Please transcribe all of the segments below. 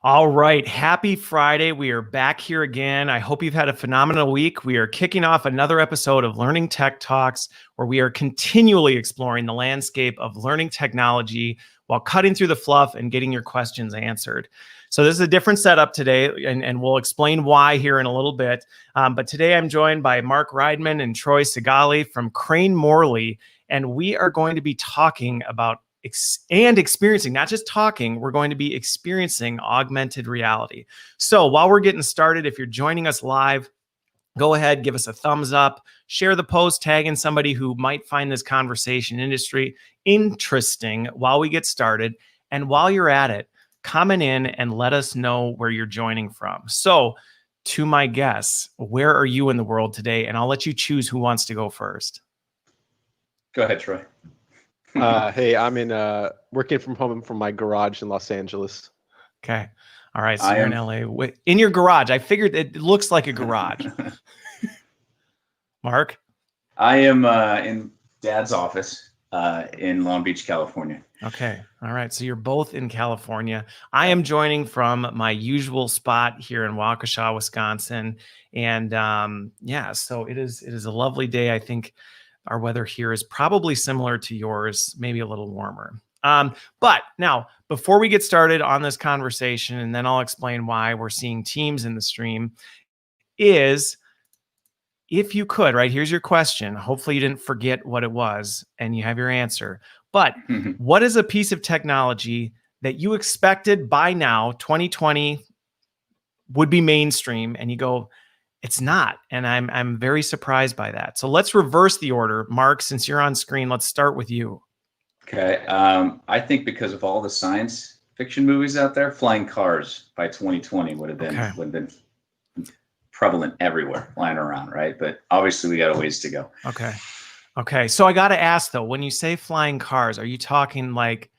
All right. Happy Friday. We are back here again. I hope you've had a phenomenal week. We are kicking off another episode of Learning Tech Talks, where we are continually exploring the landscape of learning technology while cutting through the fluff and getting your questions answered. So this is a different setup today, and we'll explain why here in a little bit. But today I'm joined by Mark Rydman and Troy Segale from CraneMorley, and we are going to be talking about and experiencing, not just talking, we're going to be experiencing augmented reality. So while we're getting started, if you're joining us live, go ahead, give us a thumbs up, share the post, tag in somebody who might find this conversation industry interesting while we get started. And while you're at it, comment in and let us know where you're joining from. So to my guests, where are you in the world today? And I'll let you choose who wants to go first. Go ahead, Troy. Hey, I'm in working from home from my garage in Los Angeles. Okay. All right. So you're in LA. In your garage. I figured it looks like a garage. Mark? I am in Dad's office in Long Beach, California. Okay. All right. So you're both in California. I am joining from my usual spot here in Waukesha, Wisconsin. And yeah, so it is a lovely day. I think our weather here is probably similar to yours, maybe a little warmer. But now, before we get started on this conversation, and then I'll explain why we're seeing teams in the stream, is if you could, right, here's your question. Hopefully you didn't forget what it was and you have your answer. But what is a piece of technology that you expected by now, 2020, would be mainstream, and you go, it's not, and I'm very surprised by that. So let's reverse the order. Mark, since you're on screen, let's start with you. Okay. I think because of all the science fiction movies out there, flying cars by 2020 would have been prevalent everywhere, flying around, right? But obviously we got a ways to go. Okay. So I got to ask though, when you say flying cars, are you talking like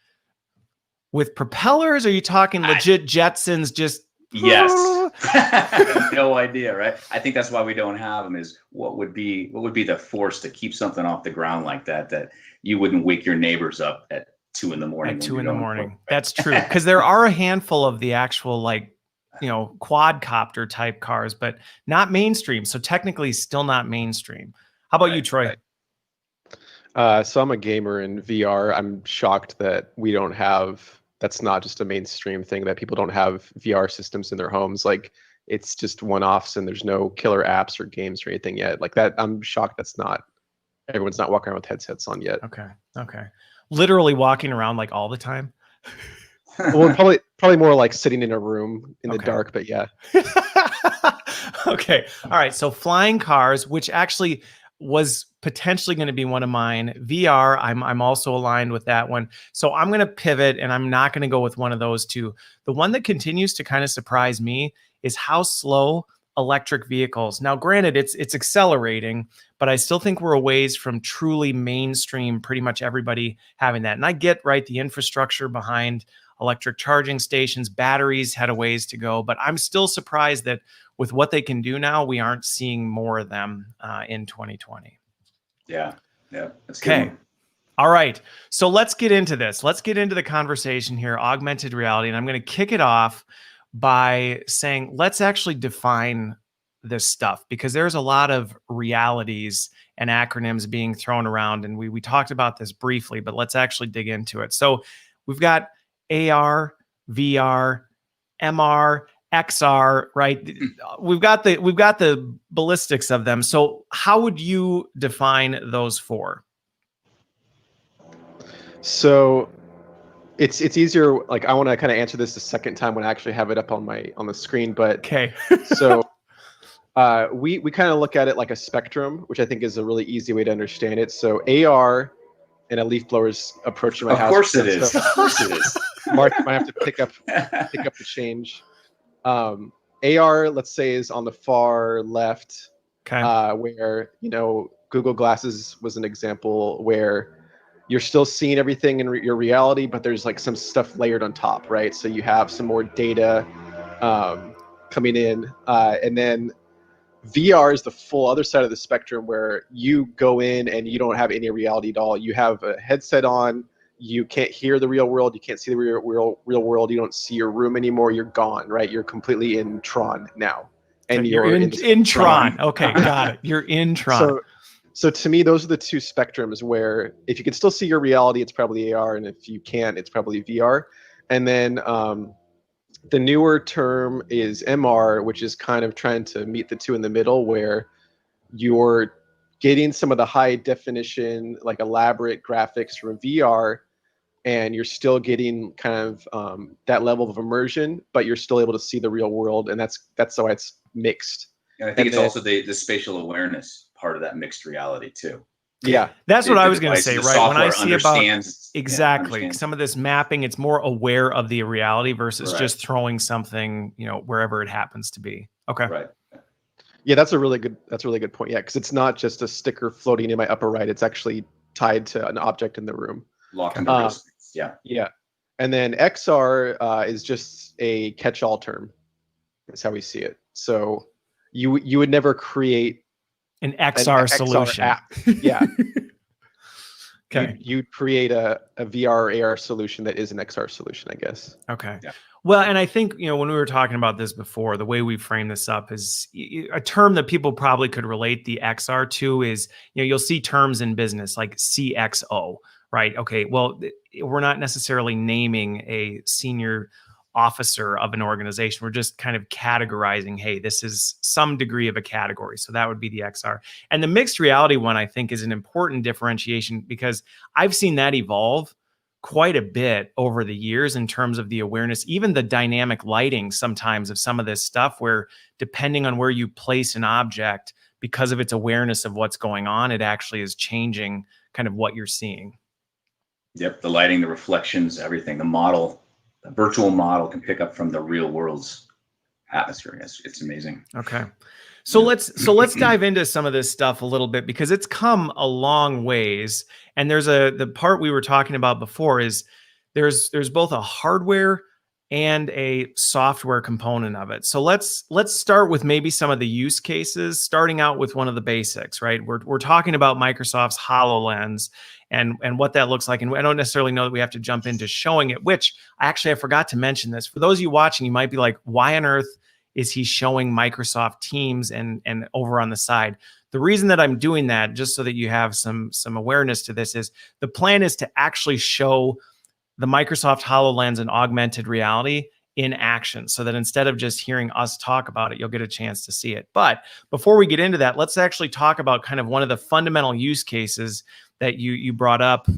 with propellers? Are you talking legit Jetsons? Just yes. No idea, right? I think that's why we don't have them. Is what would be the force to keep something off the ground like that you wouldn't wake your neighbors up at 2 a.m. At 2 a.m. That's true, because there are a handful of the actual quadcopter type cars, but not mainstream. So technically, still not mainstream. How about you, Troy? So I'm a gamer in VR. I'm shocked that we don't have. That's not just a mainstream thing, that people don't have VR systems in their homes. Like, it's just one-offs and there's no killer apps or games or anything yet. Like that, I'm shocked everyone's not walking around with headsets on yet. Okay. Literally walking around like all the time? Well, probably more like sitting in a room in the dark, but yeah. Okay. All right. So flying cars, which actually was potentially going to be one of mine. VR, I'm also aligned with that one. So I'm going to pivot, and I'm not going to go with one of those two. The one that continues to kind of surprise me is how slow electric vehicles. Now, granted, it's accelerating, but I still think we're a ways from truly mainstream, pretty much everybody having that. And I get, right, the infrastructure behind electric charging stations, batteries had a ways to go, but I'm still surprised that with what they can do now, we aren't seeing more of them in 2020. Yeah. That's okay. Good. All right. So let's get into this. Let's get into the conversation here, augmented reality. And I'm going to kick it off by saying, let's actually define this stuff, because there's a lot of realities and acronyms being thrown around. And we talked about this briefly, but let's actually dig into it. So we've got AR, VR, MR, XR, right? We've got the ballistics of them. So how would you define those four? So it's easier. Like, I want to kind of answer this the second time when I actually have it up on the screen. But okay. So we kind of look at it like a spectrum, which I think is a really easy way to understand it. So AR, and a leaf blower's approaching my house. Of course it is. Of course it is. Mark might have to pick up the change. AR, let's say, is on the far left, where Google Glasses was an example where you're still seeing everything in your reality, but there's like some stuff layered on top, right? So you have some more data coming in, and then VR is the full other side of the spectrum, where you go in and you don't have any reality at all. You have a headset on, you can't hear the real world, you can't see the real world, you don't see your room anymore, you're gone, right? You're completely in Tron now. And you're in Tron. Okay, got it. You're in Tron. So to me, those are the two spectrums where if you can still see your reality, it's probably AR, and if you can't, it's probably VR. And then the newer term is MR, which is kind of trying to meet the two in the middle, where you're getting some of the high definition, like elaborate graphics from VR, and you're still getting kind of that level of immersion, but you're still able to see the real world, and that's why it's mixed. And I think it's also the spatial awareness part of that mixed reality too. Yeah, that's what I was going to say, right? When I see about exactly some of this mapping, it's more aware of the reality versus just throwing something, wherever it happens to be. Okay. Right. Yeah, that's a really good point. Yeah, because it's not just a sticker floating in my upper right; it's actually tied to an object in the room. Locked into real space. Yeah. Yeah, and then XR is just a catch-all term. That's how we see it. So you would never create an XR solution app. Yeah. Okay. You'd create a VR or AR solution that is an XR solution, I guess. Okay. Yeah. Well, and I think, when we were talking about this before, the way we frame this up is a term that people probably could relate the XR to is, you'll see terms in business like CXO, right? Okay. Well, we're not necessarily naming a senior officer of an organization. We're just kind of categorizing, hey, this is some degree of a category. So that would be the XR. And the mixed reality one, I think, is an important differentiation because I've seen that evolve quite a bit over the years in terms of the awareness, even the dynamic lighting sometimes of some of this stuff, where depending on where you place an object, because of its awareness of what's going on, it actually is changing kind of what you're seeing. Yep. The lighting, the reflections, everything, the model. The virtual model can pick up from the real world's atmosphere. It's amazing. Okay. So let's dive into some of this stuff a little bit because it's come a long ways. And there's the part we were talking about before is there's both a hardware and a software component of it. So let's start with maybe some of the use cases, starting out with one of the basics, right? We're talking about Microsoft's HoloLens and what that looks like. And I don't necessarily know that we have to jump into showing it, which I forgot to mention this. For those of you watching, you might be like, why on earth is he showing Microsoft Teams and over on the side? The reason that I'm doing that, just so that you have some awareness to this, is the plan is to actually show the Microsoft HoloLens and augmented reality in action, so that instead of just hearing us talk about it, you'll get a chance to see it. But before we get into that, let's actually talk about kind of one of the fundamental use cases that you brought up,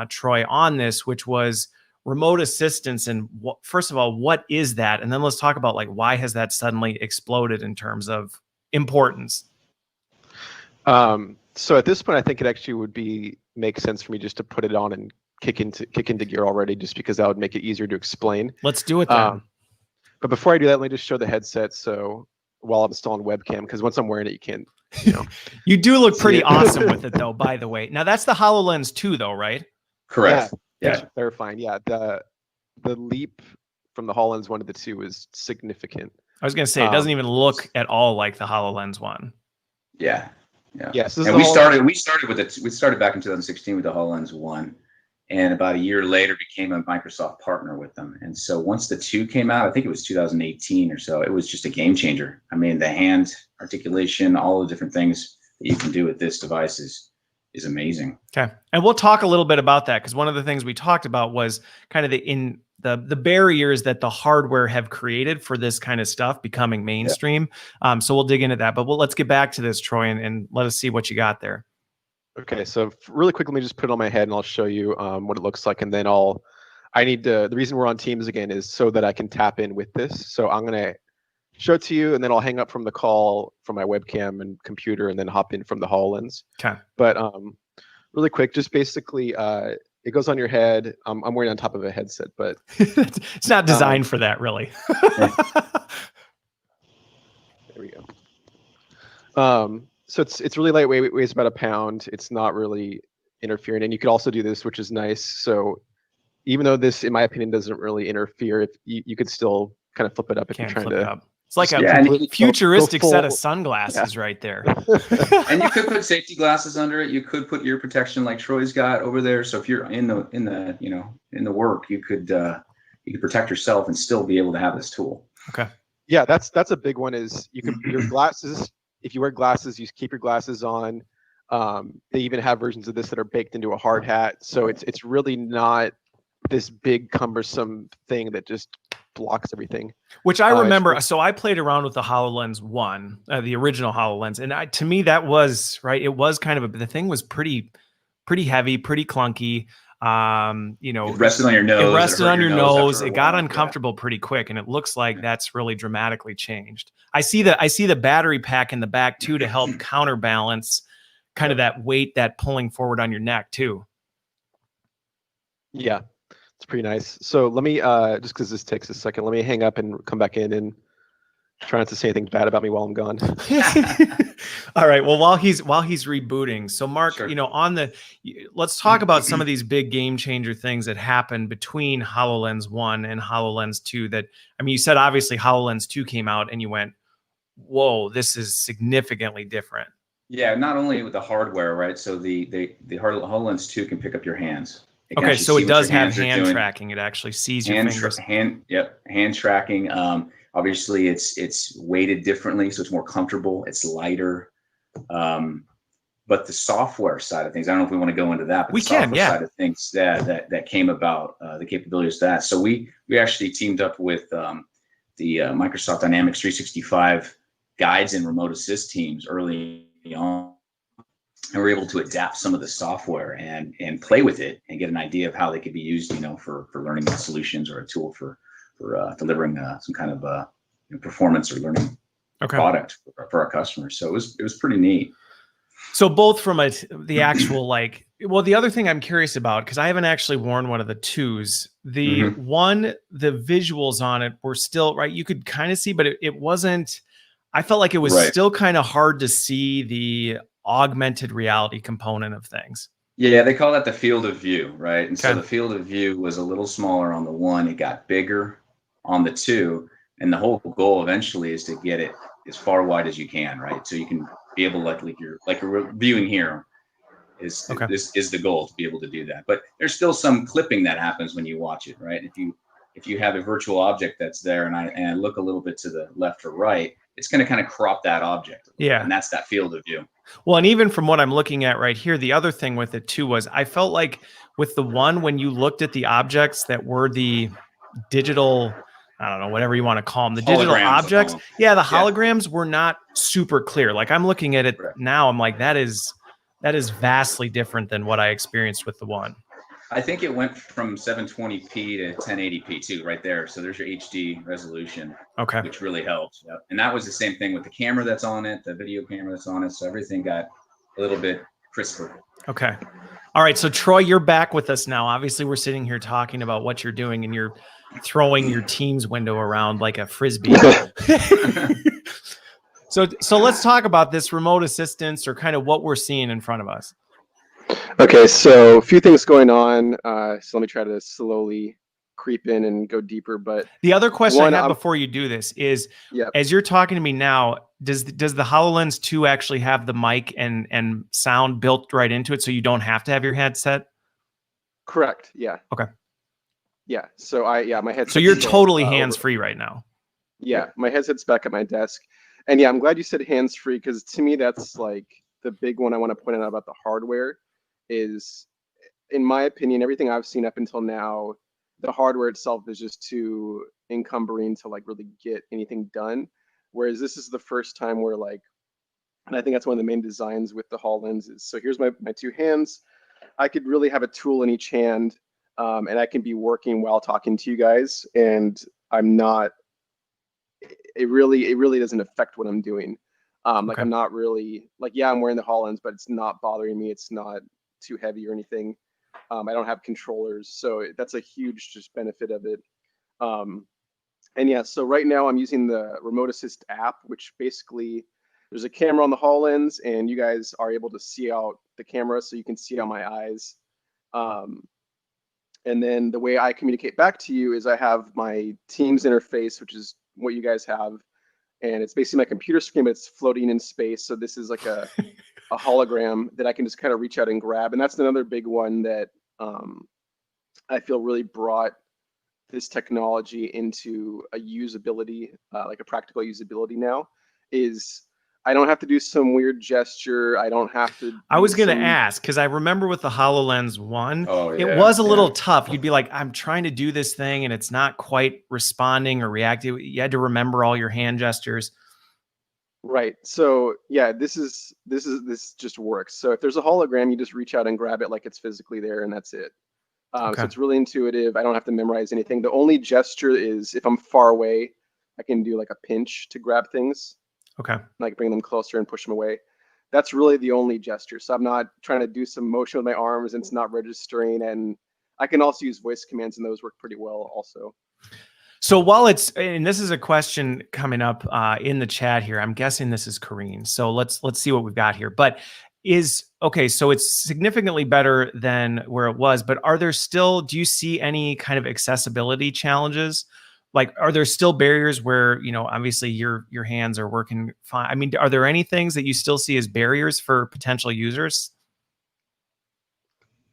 Troy, on this, which was remote assistance. And first of all, what is that? And then let's talk about why has that suddenly exploded in terms of importance? So at this point, I think it actually would make sense for me just to put it on and kick into gear already, just because that would make it easier to explain. Let's do it then. But before I do that, let me just show the headset. So while I'm still on webcam, because once I'm wearing it, you can't. You do look pretty awesome with it, though. By the way, now that's the HoloLens 2, though, right? Correct. Yeah. Clarifying. Yeah. The leap from the HoloLens 1 to the 2 is significant. I was going to say it doesn't even look at all like the HoloLens 1. Yeah. Yes. And we started back in 2016 with the HoloLens 1. And about a year later became a Microsoft partner with them. And so once the 2 came out, I think it was 2018 or so, it was just a game changer. I mean, the hand articulation, all the different things that you can do with this device is amazing. Okay. And we'll talk a little bit about that, because one of the things we talked about was kind of the barriers that the hardware have created for this kind of stuff becoming mainstream. Yeah. So we'll dig into that, but let's get back to this, Troy, and let us see what you got there. Okay, so really quick, let me just put it on my head and I'll show you what it looks like. And then the reason we're on Teams again is so that I can tap in with this. So I'm gonna show it to you and then I'll hang up from the call from my webcam and computer and then hop in from the HoloLens. Okay. But really quick, just basically, it goes on your head. I'm wearing on top of a headset, but it's not designed for that, really. There we go. So it's really lightweight. It weighs about a pound. It's not really interfering. And you could also do this, which is nice. So even though this, in my opinion, doesn't really interfere, if you could still kind of flip it up if you're trying to It's like a futuristic set of sunglasses right there. And you could put safety glasses under it. You could put ear protection like Troy's got over there. So if you're in the work, you could protect yourself and still be able to have this tool. Okay. Yeah, that's a big one. Is you can your glasses. If you wear glasses, you keep your glasses on. They even have versions of this that are baked into a hard hat. So it's really not this big cumbersome thing that just blocks everything. Which I remember. So I played around with the HoloLens 1, the original HoloLens, and to me that was right. It was kind of the thing was pretty heavy, pretty clunky. It rested on your nose. It rested on your nose. It got uncomfortable pretty quick, and it looks like that's really dramatically changed. I see the battery pack in the back too to help counterbalance kind of that weight that pulling forward on your neck too. Yeah. It's pretty nice. So let me, just because this takes a second, let me hang up and come back in and try not to say anything bad about me while I'm gone. All right. Well, while he's rebooting, so Mark, sure. Let's talk about some of these big game changer things that happened between HoloLens 1 and HoloLens 2. You said obviously HoloLens 2 came out and you went, whoa, this is significantly different. Yeah, not only with the hardware, right? So the HoloLens 2 can pick up your hands. Okay, so it does have hand tracking. It actually sees your fingers. Hand tracking. Obviously, it's weighted differently, so it's more comfortable. It's lighter. But the software side of things, I don't know if we want to go into that. But the software side of things that came about, the capabilities of that. So we actually teamed up with the Microsoft Dynamics 365 guides and remote assist teams early on. And we're able to adapt some of the software and play with it and get an idea of how they could be used, for learning solutions or a tool for delivering some kind of performance or learning product for our customers. So it was pretty neat. So both from the actual the other thing I'm curious about, because I haven't actually worn one of the 2s. The one, the visuals on it were still right. You could kind of see, but it wasn't. I felt like it was still kind of hard to see the augmented reality component of things. Yeah, they call that the field of view, right? And so the field of view was a little smaller on the 1. It got bigger on the 2, and the whole goal eventually is to get it as far wide as you can, right? So you can be able to like you're viewing here is the goal, to be able to do that. But there's still some clipping that happens when you watch it, right? If you have a virtual object that's there and I look a little bit to the left or right, it's going to kind of crop that object. Yeah. And that's that field of view. Well, and even from what I'm looking at right here, the other thing with it too was I felt like with the one, when you looked at the objects that were the digital, I don't know, whatever you want to call them, the digital objects. Yeah, the holograms were not super clear. Like I'm looking at it now, I'm like, that is vastly different than what I experienced with the 1. I think it went from 720p to 1080p too, right there. So there's your HD resolution, which really helps. Yep. And that was the same thing with the camera that's on it, the video camera that's on it. So everything got a little bit crisper. Okay. All right. So Troy, you're back with us now. Obviously, we're sitting here talking about what you're doing, and you're throwing your Teams window around like a Frisbee. So let's talk about this remote assistance, or kind of what we're seeing in front of us. Okay, so a few things going on. So let me try to slowly creep in and go deeper. But the other question I have before you do this is, as you're talking to me now, does the HoloLens 2 actually have the mic and sound built right into it, so you don't have to have your headset? Correct. Yeah. Okay. Yeah. So my headset. So you're totally hands-free right now. Yeah, my headset's back at my desk, and I'm glad you said hands-free, because to me that's like the big one I want to point out about the hardware. Is, in my opinion, everything I've seen up until now, the hardware itself is just too encumbering to really get anything done. Whereas this is the first time where and I think that's one of the main designs with the HoloLens is, so here's my 2 hands. I could really have a tool in each hand, and I can be working while talking to you guys, and I'm not. It really doesn't affect what I'm doing. I'm not really I'm wearing the HoloLens, but it's not bothering me. It's not too heavy or anything. I don't have controllers, so that's a huge just benefit of it. So right now I'm using the Remote Assist app, which basically there's a camera on the HoloLens, and you guys are able to see out the camera, so you can see out my eyes. And then the way I communicate back to you is I have my Teams interface, which is what you guys have. and it's basically my computer screen, but it's floating in space. So this is like a hologram that I can just kind of reach out and grab. And that's another big one that I feel really brought this technology into a usability, like a practical usability now, is I don't have to do some weird gesture. I don't have to. I was going to ask, because I remember with the HoloLens 1, it yeah, was a little tough. You'd be like, I'm trying to do this thing and it's not quite responding or reacting. You had to remember all your hand gestures. Right. So yeah, this just works. So if there's a hologram, you just reach out and grab it like it's physically there, and that's it. So it's really intuitive. I don't have to memorize anything. The only gesture is if I'm far away, I can do like a pinch to grab things. Okay. Like bring them closer and push them away. That's really the only gesture. So I'm not trying to do some motion with my arms, and it's not registering. And I can also use voice commands, and those work pretty well also. So while it's, and this is a question coming up in the chat here, I'm guessing this is Kareen. So let's see what we've got here. But okay, so it's significantly better than where it was, but are there still, do you see any kind of accessibility challenges? Like, are there still barriers where, obviously your hands are working fine? I mean, are there any things that you still see as barriers for potential users?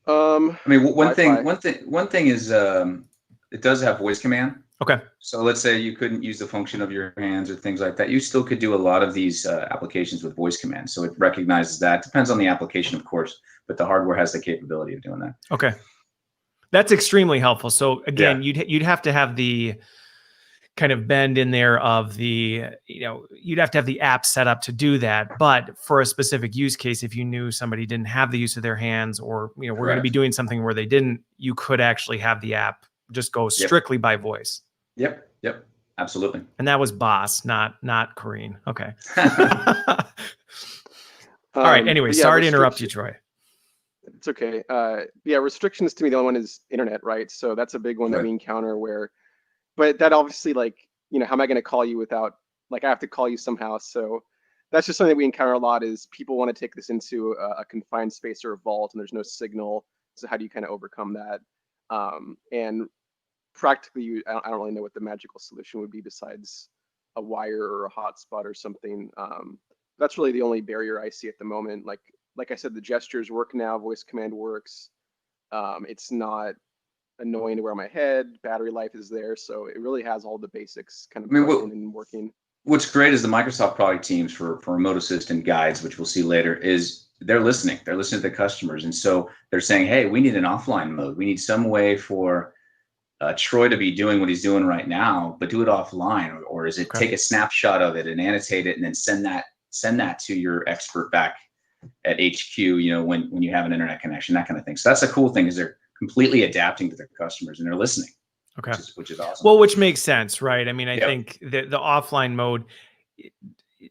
I mean, one thing is it does have voice command. Okay. So let's say you couldn't use the function of your hands or things like that. You still could do a lot of these applications with voice commands. So it recognizes that. Depends on the application, of course, but the hardware has the capability of doing that. Okay. That's extremely helpful. So again, you'd have to have the kind of bend in there of the, you'd have to have the app set up to do that. But for a specific use case, if you knew somebody didn't have the use of their hands, or, we're going to be doing something where they didn't, you could actually have the app just go strictly by voice. Yep. Absolutely. And that was Boss, not Kareen. Okay. All right. Anyway, sorry to interrupt you, Troy. It's okay. Yeah, restrictions to me, the only one is internet, right? So that's a big one that we encounter where, but that obviously, like, how am I going to call you without, like, I have to call you somehow. So that's just something that we encounter a lot, is people want to take this into a confined space or a vault, and there's no signal. So how do you kind of overcome that? And practically, I don't really know what the magical solution would be besides a wire or a hotspot or something. That's really the only barrier I see at the moment. Like I said, the gestures work now, voice command works. It's not annoying to wear on my head. Battery life is there, so it really has all the basics kind of plugged in and working. What's great is the Microsoft product teams for remote assistant guides, which we'll see later, is they're listening. They're listening to the customers, and so they're saying, "Hey, we need an offline mode. We need some way for Troy to be doing what he's doing right now, but do it offline, or is it take a snapshot of it and annotate it and then send that to your expert back at HQ, when you have an internet connection, that kind of thing." So that's a cool thing, is they're completely adapting to their customers and they're listening. Okay. Which is awesome. Well, which makes sense, right? I mean, I think the offline mode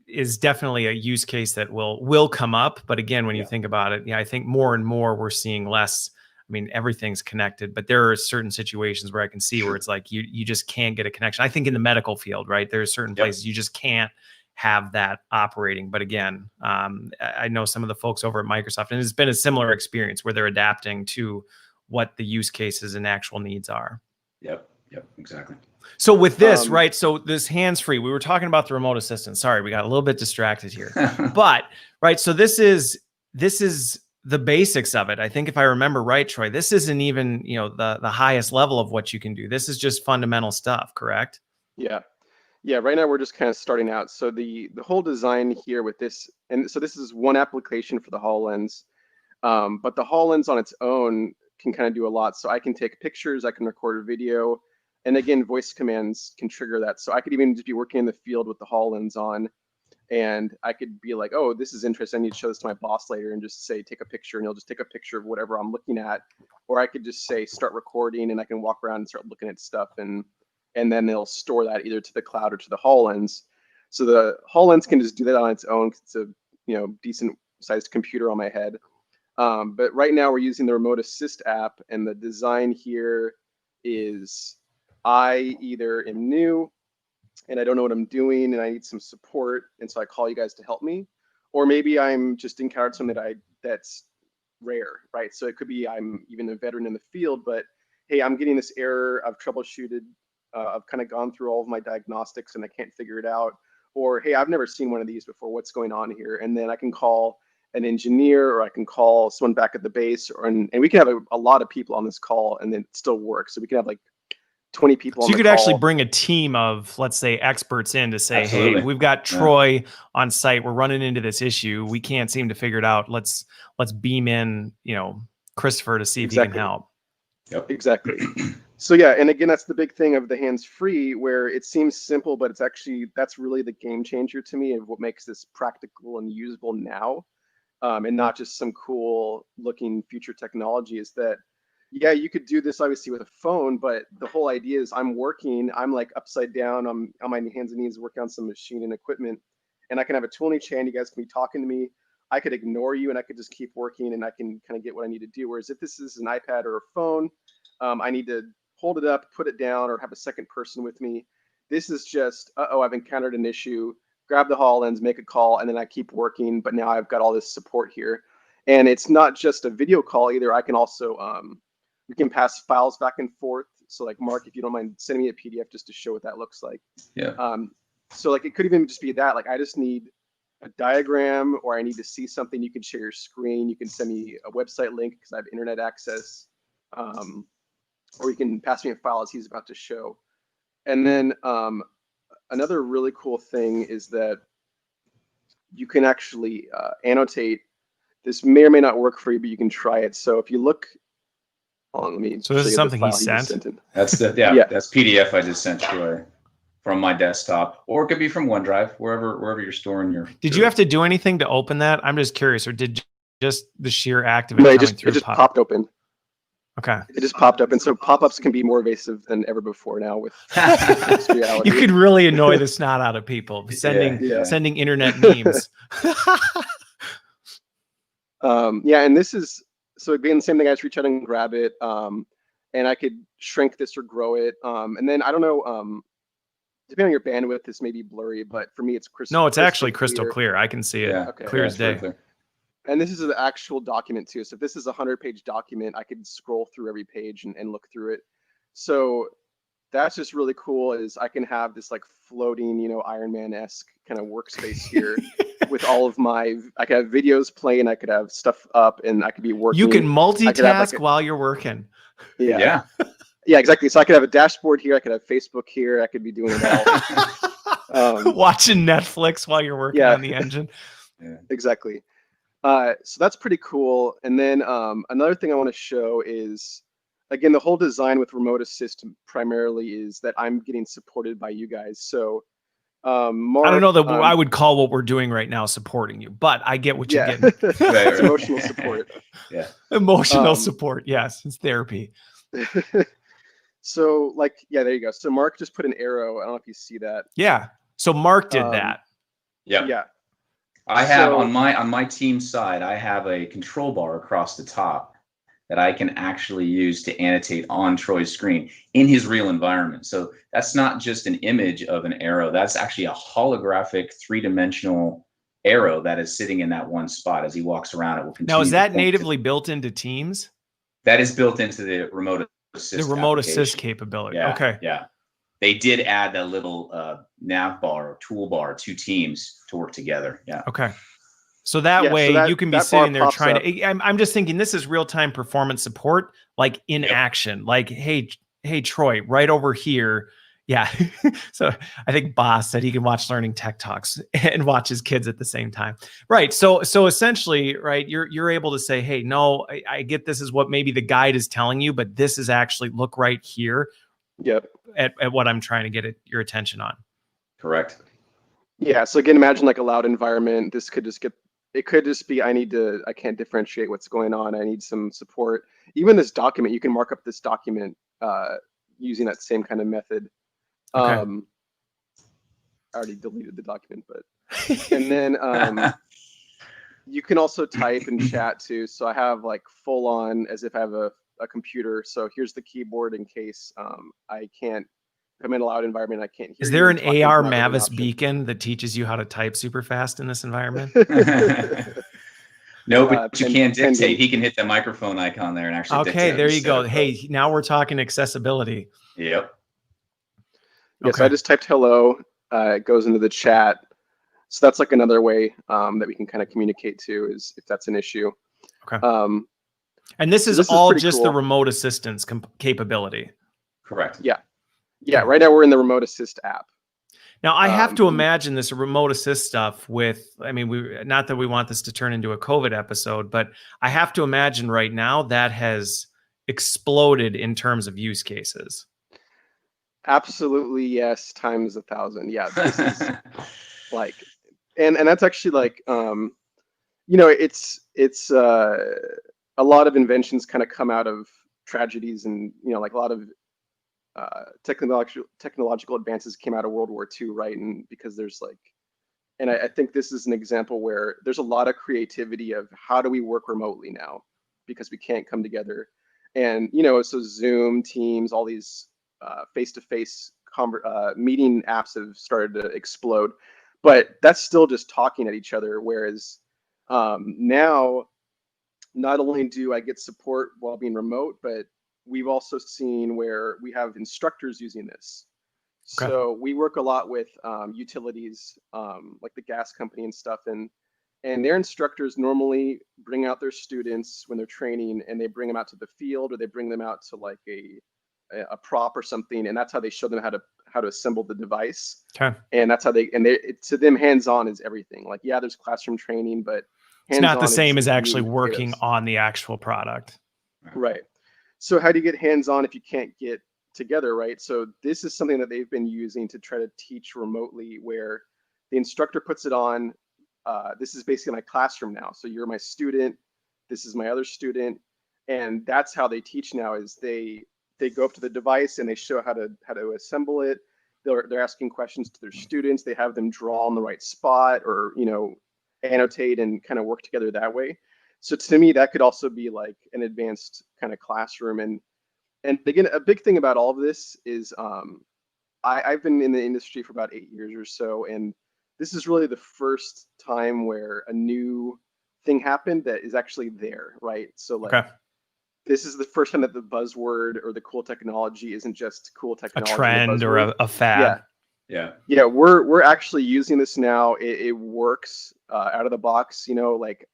is definitely a use case that will come up. But again, when you think about it, I think more and more we're seeing less. I mean, everything's connected, but there are certain situations where I can see where it's like you just can't get a connection. I think in the medical field, right? There are certain places you just can't have that operating. But again, I know some of the folks over at Microsoft, and it's been a similar experience where they're adapting to what the use cases and actual needs are. Yep, exactly. So with this, right? So this hands-free, we were talking about the remote assistant. Sorry, we got a little bit distracted here. But right, so this is the basics of it. I think if I remember right, Troy, this isn't even, the highest level of what you can do. This is just fundamental stuff, correct? Yeah. Right now we're just kind of starting out. So the whole design here with this, and so this is one application for the HoloLens, but the HoloLens on its own can kind of do a lot. So I can take pictures, I can record a video, and again, voice commands can trigger that. So I could even just be working in the field with the HoloLens on, and I could be like, oh, this is interesting. I need to show this to my boss later, and just say, take a picture, and he'll just take a picture of whatever I'm looking at. Or I could just say, start recording, and I can walk around and start looking at stuff, and then they'll store that either to the cloud or to the HoloLens. So the HoloLens can just do that on its own, because it's a decent sized computer on my head. But right now we're using the Remote Assist app, and the design here is I either am new and I don't know what I'm doing and I need some support, and so I call you guys to help me, or maybe I'm just encountered something that's rare, right? So it could be I'm even a veteran in the field, but hey, I'm getting this error, I've troubleshooted, I've kind of gone through all of my diagnostics and I can't figure it out, or hey, I've never seen one of these before. What's going on here? And then I can call an engineer, or I can call someone back at the base, and we can have a lot of people on this call, and then it still works. So we can have like 20 people on the call. So you could actually bring a team of, let's say, experts in to say, Absolutely. hey, we've got Troy on site. We're running into this issue. We can't seem to figure it out. Let's beam in, Christopher to see if he can help. Yep. Exactly. So yeah, and again, that's the big thing of the hands-free, where it seems simple, but that's really the game changer to me of what makes this practical and usable now, and not just some cool looking future technology. Is that, yeah, you could do this obviously with a phone, but the whole idea is I'm like upside down, I'm on my hands and knees working on some machine and equipment, and I can have a tool in each hand. You guys can be talking to me. I could ignore you and I could just keep working, and I can kind of get what I need to do. Whereas if this is an iPad or a phone, I need to hold it up, put it down, or have a second person with me. This is just, I've encountered an issue, grab the HoloLens, make a call, and then I keep working, but now I've got all this support here. And it's not just a video call either. I can also, we can pass files back and forth. So like, Mark, if you don't mind sending me a PDF just to show what that looks like. Yeah. So like, it could even just be that, like, I just need a diagram, or I need to see something. You can share your screen. You can send me a website link because I have internet access. Or you can pass me a file as he's about to show. And then another really cool thing is that you can actually annotate. This may or may not work for you, but you can try it. So if you look, hold on, let me. So this is something he sent? That's that's PDF I just sent Troy from my desktop, or it could be from OneDrive, wherever you're storing your. Did you have to do anything to open that? I'm just curious, or did just the sheer act of it coming through it just popped open. Okay. It just popped up, and so pop-ups can be more evasive than ever before now with reality. You could really annoy the snot out of people sending internet memes. Yeah, and this is, so again, same thing. I just reach out and grab it, and I could shrink this or grow it, and then I don't know, depending on your bandwidth, this may be blurry, but for me, it's crystal. No, it's actually crystal clear. I can see it clear as day. And this is an actual document too. So if this is a 100-page document, I could scroll through every page and look through it. So that's just really cool, is I can have this like floating, Iron Man-esque kind of workspace here with all of I could have videos playing, I could have stuff up, and I could be working. You can multitask while you're working. Yeah, exactly. So I could have a dashboard here, I could have Facebook here, I could be doing it all. Watching Netflix while you're working on the engine. Yeah, exactly. So that's pretty cool. And then another thing I want to show is, again, the whole design with remote assist primarily is that I'm getting supported by you guys. So Mark, I don't know that I would call what we're doing right now supporting you, but I get what you're getting. It's emotional support. Yeah. Emotional support. Yes, it's therapy. So there you go. So Mark just put an arrow. I don't know if you see that. Yeah. So Mark did that. Yeah. I have on my team side, I have a control bar across the top that I can actually use to annotate on Troy's screen in his real environment. So that's not just an image of an arrow. That's actually a holographic 3-dimensional arrow that is sitting in that one spot. As he walks around, it will continue. Now, is that natively built into Teams? That is built into the remote assist. The remote assist capability. Yeah, okay. Yeah. They did add that little nav bar or toolbar to Teams to work together. Yeah. Okay. So that way you can be sitting there trying to, I'm just thinking this is real-time performance support, like in action, like, hey, Troy, right over here. Yeah. So I think Boss said he can watch Learning Tech Talks and watch his kids at the same time. Right. So essentially, right, you're able to say, hey, no, I get this is what maybe the guide is telling you, but this is actually look right here. Yep. At what I'm trying to get your attention on. Correct. Yeah. So again, imagine like a loud environment. This could just it could just be, I can't differentiate what's going on. I need some support. Even this document, you can mark up this document using that same kind of method. Okay. I already deleted the document, but, and then you can also type and chat too. So I have like full on as if I have a computer. So here's the keyboard in case I can't, if I'm in a loud environment, I can't hear. Is there an AR Mavis beacon that teaches you how to type super fast in this environment? No, but you can dictate. He can hit the microphone icon there and actually dictate. Okay, there you go. Hey, now we're talking accessibility. Yep. Yes, I just typed hello. It goes into the chat. So that's like another way that we can kind of communicate to, is if that's an issue. Okay. And this is all just cool. The remote assistance capability. Correct. Yeah. Yeah. Right now we're in the remote assist app. Now I have to imagine this remote assist stuff with, I mean, not that we want this to turn into a COVID episode, but I have to imagine right now that has exploded in terms of use cases. Absolutely. Yes. Times 1,000. Yeah. This is like, and that's actually like, you know, it's a lot of inventions kind of come out of tragedies, and, you know, like a lot of technological advances came out of World War II, right? And because there's like, and I think this is an example where there's a lot of creativity of how do we work remotely now, because we can't come together. And, you know, so Zoom, Teams, all these face-to-face meeting apps have started to explode, but that's still just talking at each other. Whereas now, not only do I get support while being remote, but we've also seen where we have instructors using this. Okay. So we work a lot with utilities, like the gas company and stuff, and their instructors normally bring out their students when they're training, and they bring them out to the field, or they bring them out to like a prop or something, and that's how they show them how to assemble the device. Okay. And that's how to them, hands-on is everything. Like, yeah, there's classroom training, but it's not the same as actually working on the actual product. Right. So how do you get hands-on if you can't get together, right? So this is something that they've been using to try to teach remotely, where the instructor puts it on. This is basically my classroom now. So you're my student. This is my other student. And that's how they teach now, is they go up to the device and they show how to assemble it. They're asking questions to their students. They have them draw on the right spot, or, you know, annotate and kind of work together that way. So to me, that could also be like an advanced kind of classroom. And again, a big thing about all of this is I've been in the industry for about 8 years or so, and this is really the first time where a new thing happened that is actually there, right? So like, okay. This is the first time that the buzzword or the cool technology isn't just cool technology, a trend or a fad. Yeah, we're actually using this now. It works out of the box. You know, like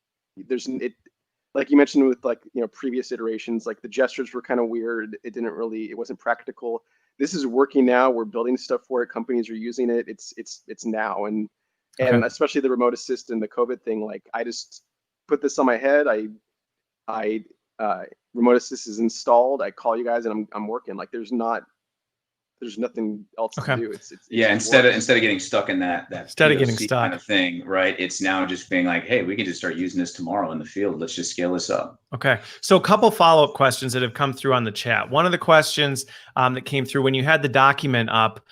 like you mentioned with, like, you know, previous iterations, like the gestures were kind of weird. It wasn't practical. This is working now. We're building stuff for it. Companies are using it. It's now, and especially the remote assist and the COVID thing. Like, I just put this on my head. I remote assist is installed. I call you guys and I'm working. Like, there's nothing else to do. It's instead of getting stuck in that kind of thing, right? It's now just being like, hey, we can just start using this tomorrow in the field. Let's just scale this up. Okay. So a couple follow-up questions that have come through on the chat. One of the questions that came through when you had the document up,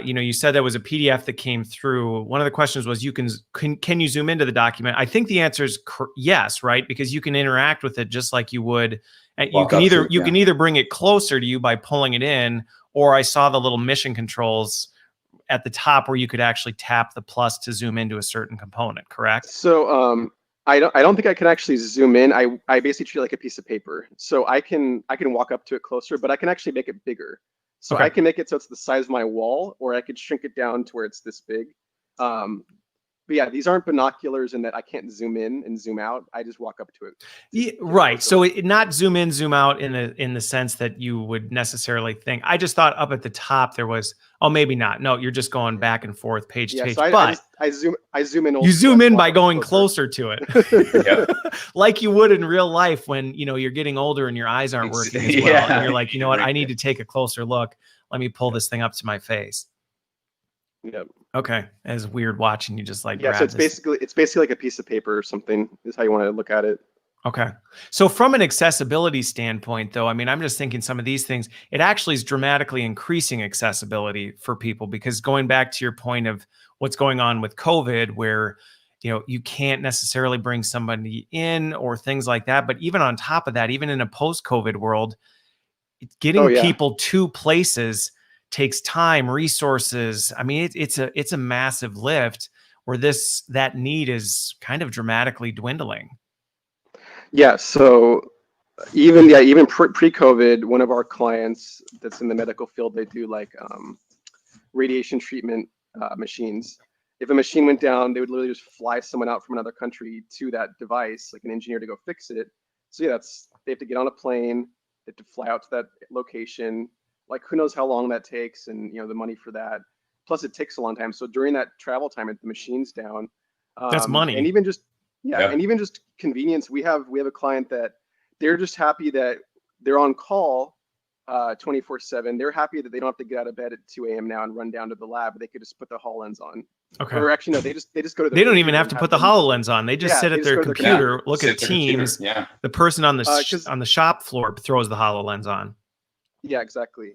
you know, you said there was a PDF that came through. One of the questions was, can you zoom into the document? I think the answer is yes, right? Because you can interact with it just like you would. And you can either bring it closer to you by pulling it in, or I saw the little mission controls at the top where you could actually tap the plus to zoom into a certain component, correct? So I don't think I can actually zoom in. I basically treat it like a piece of paper. So I can walk up to it closer, but I can actually make it bigger. So I can make it so it's the size of my wall, or I could shrink it down to where it's this big. But yeah, these aren't binoculars in that I can't zoom in and zoom out. I just walk up to it. Yeah, right. So not zoom in, zoom out in the sense that you would necessarily think. I just thought up at the top there was, oh, maybe not. No, you're just going back and forth, page to page. So I zoom in. You zoom in by going closer to it. Yep. Like you would in real life when, you know, you're getting older and your eyes aren't working as well. Yeah. And you're like, you know what, I need to take a closer look. Let me pull this thing up to my face. Yep. Okay. It's weird watching you just like, yeah. So it's basically like a piece of paper or something is how you want to look at it. Okay. So from an accessibility standpoint, though, I mean, I'm just thinking some of these things, it actually is dramatically increasing accessibility for people, because going back to your point of what's going on with COVID, where, you know, you can't necessarily bring somebody in or things like that. But even on top of that, even in a post-COVID world, getting people to places takes time, resources. I mean, it's a massive lift where that need is kind of dramatically dwindling. Yeah. So even pre-COVID, one of our clients that's in the medical field, they do like radiation treatment machines. If a machine went down, they would literally just fly someone out from another country to that device, like an engineer, to go fix it. So yeah, they have to get on a plane, they have to fly out to that location. Like, who knows how long that takes, and the money for that. Plus, it takes a long time. So during that travel time, if the machine's down, that's money. And even just and even just convenience. We have a client that they're just happy that they're on call 24/7. They're happy that they don't have to get out of bed at 2 a.m. now and run down to the lab. They could just put the HoloLens on. Okay. Or actually, no, they just go to the. They don't even have to put the HoloLens on. They just sit at their computer, look at Teams. Yeah. The person on the shop floor throws the HoloLens on. Yeah, exactly.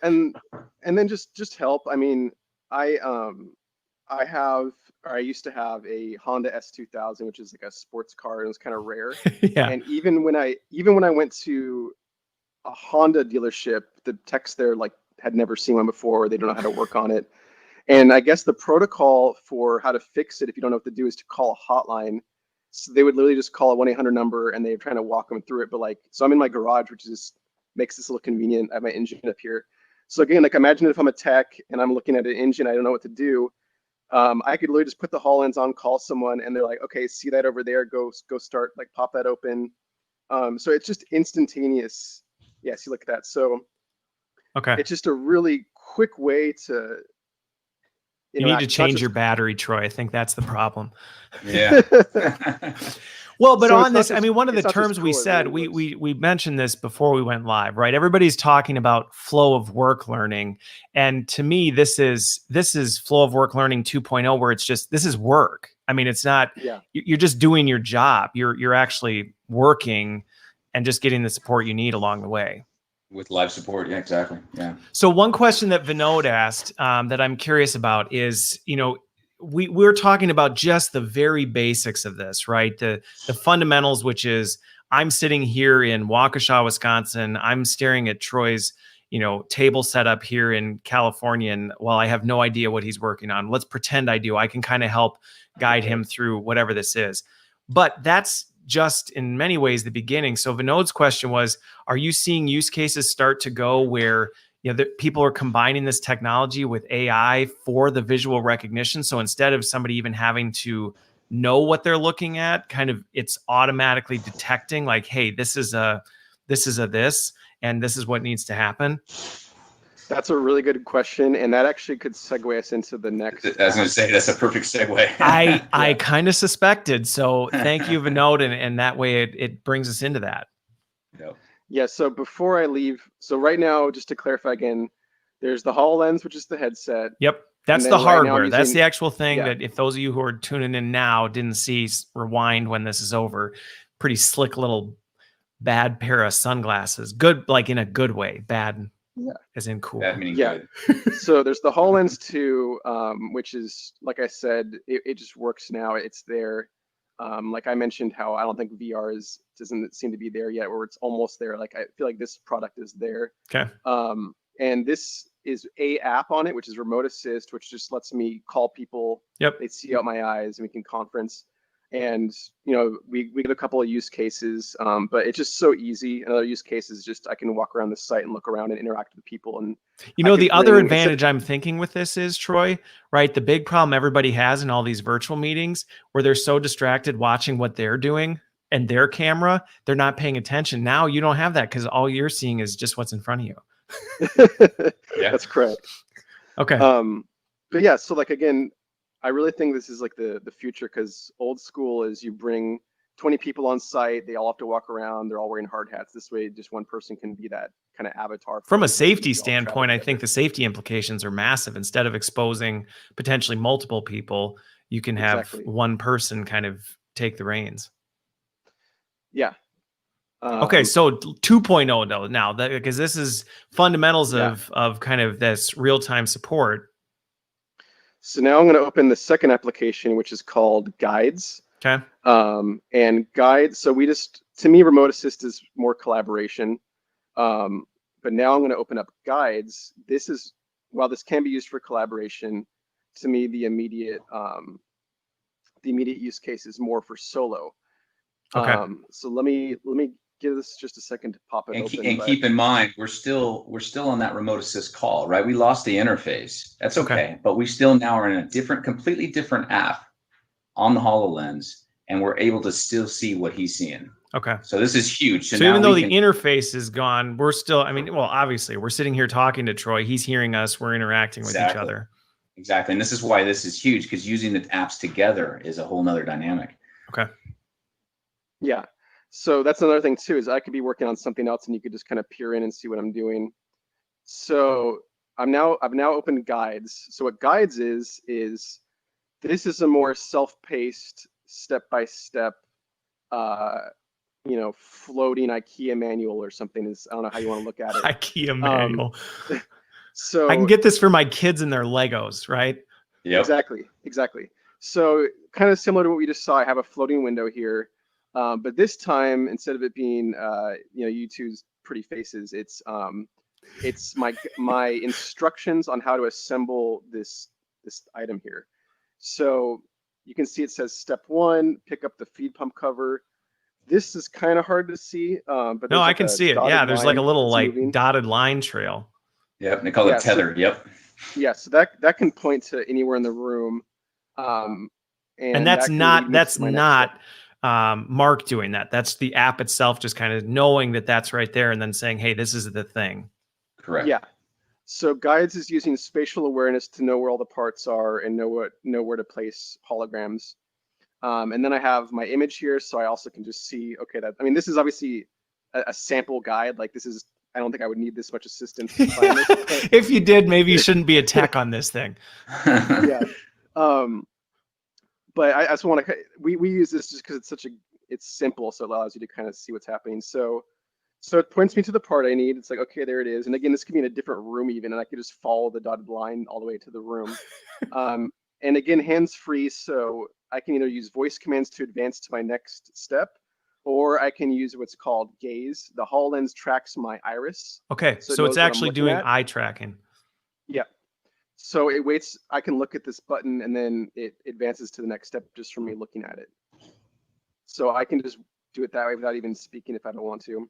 And then just help. I mean, I used to have a Honda S2000, which is like a sports car, and it was kind of rare. Yeah. And even when I went to a Honda dealership, the techs there had never seen one before. They don't know how to work on it. And I guess the protocol for how to fix it, if you don't know what to do, is to call a hotline. So they would literally just call a 1-800 number, and they're trying to walk them through it. But so I'm in my garage, which just makes this a little convenient. I have my engine up here. So again, imagine if I'm a tech and I'm looking at an engine, I don't know what to do. I could literally just put the HoloLens on, call someone, and they're like, okay, see that over there, go start, pop that open. So it's just instantaneous. Yeah, see, look at that. So okay, it's just a really quick way to. You need to change your battery, Troy. I think that's the problem. Yeah. Well, but on this, I mean, one of the terms we said, we mentioned this before we went live, right? Everybody's talking about flow of work learning. And to me, this is flow of work learning 2.0, where it's just, this is work. I mean, it's not, you're just doing your job. You're actually working and just getting the support you need along the way. With live support. Yeah, exactly. Yeah. So one question that Vinod asked that I'm curious about is, we're talking about just the very basics of this, right? The fundamentals, which is I'm sitting here in Waukesha, Wisconsin. I'm staring at Troy's, table set up here in California. And while I have no idea what he's working on, let's pretend I do. I can kind of help guide him through whatever this is. But that's just in many ways the beginning. So Vinod's question was, are you seeing use cases start to go where people are combining this technology with AI for the visual recognition? So instead of somebody even having to know what they're looking at, it's automatically detecting like, hey, this is this, and this is what needs to happen. That's a really good question, and that actually could segue us into the next. I was going to say that's a perfect segue. I kind of suspected. So thank you, Vinod, and that way it brings us into that. Yep. Yeah. So before I leave, so right now, just to clarify again, there's the HoloLens, which is the headset. Yep, that's the hardware. That's the actual thing that if those of you who are tuning in now didn't see, rewind when this is over. Pretty slick little bad pair of sunglasses. Good, like in a good way. Bad. Yeah. As in cool. Bad meaning good. So there's the HoloLens 2, which is, like I said, it just works now. It's there. Like I mentioned, how I don't think VR doesn't seem to be there yet, where it's almost there. Like I feel like this product is there. Okay. And this is a app on it, which is Remote Assist, which just lets me call people. Yep. They see out my eyes, and we can conference. And we get a couple of use cases, but it's just so easy. Another use case is just I can walk around the site and look around and interact with people. And the other advantage I'm thinking with this is, Troy, right? The big problem everybody has in all these virtual meetings where they're so distracted watching what they're doing and their camera, they're not paying attention. Now you don't have that because all you're seeing is just what's in front of you. Yeah, that's correct. Okay. But yeah, so again, I really think this is the future, because old school is you bring 20 people on site, they all have to walk around, they're all wearing hard hats. This way, just one person can be that kind of avatar. From a safety standpoint, I think the safety implications are massive. Instead of exposing potentially multiple people, you can have one person kind of take the reins. Yeah. Okay, so 2.0 though now, because this is fundamentals of kind of this real-time support. So now I'm going to open the second application, which is called Guides. Okay. And Guides, so to me, Remote Assist is more collaboration. But now I'm going to open up Guides. While this can be used for collaboration, to me, the immediate use case is more for solo. Okay. So let me give this just a second to pop it open. And keep in mind, we're still on that remote assist call, right? We lost the interface. That's okay. But we still now are in a completely different app on the HoloLens, and we're able to still see what he's seeing. Okay. So this is huge. So even though the interface is gone, we're still, I mean, well, obviously we're sitting here talking to Troy. He's hearing us. We're interacting with each other. Exactly. And this is why this is huge, because using the apps together is a whole nother dynamic. Okay. Yeah. So that's another thing too, is I could be working on something else and you could just kind of peer in and see what I'm doing. So I've now opened guides. So what guides is this is a more self-paced, step-by-step, floating IKEA manual or something. Is, I don't know how you want to look at it. IKEA manual. So I can get this for my kids and their Legos, right? Yeah. Exactly. So kind of similar to what we just saw, I have a floating window here, but this time instead of it being U2's pretty faces, it's my instructions on how to assemble this item here. So you can see it says step 1, pick up the feed pump cover. This is kind of hard to see, but no, I can see it. Yeah, there's like a little dotted line trail. Yep, they call it tether. Yep. Yeah, so that can point to anywhere in the room, and that's not Mark doing that. That's the app itself, just kind of knowing that that's right there, and then saying, "Hey, this is the thing." Correct. Yeah. So guides is using spatial awareness to know where all the parts are and know where to place holograms. And then I have my image here, so I also can just see. Okay, this is obviously a sample guide. Like this is. I don't think I would need this much assistance to find this. If you did, maybe you shouldn't be a tech on this thing. Yeah. But I just want to. We use this just because it's simple, so it allows you to kind of see what's happening. So it points me to the part I need. It's like, okay, there it is. And again, this could be in a different room even, and I could just follow the dotted line all the way to the room. And again, hands-free, so I can either use voice commands to advance to my next step, or I can use what's called gaze. The HoloLens tracks my iris. Okay, so it's actually doing eye tracking. Yeah. So it waits, I can look at this button and then it advances to the next step just from me looking at it. So I can just do it that way without even speaking if I don't want to.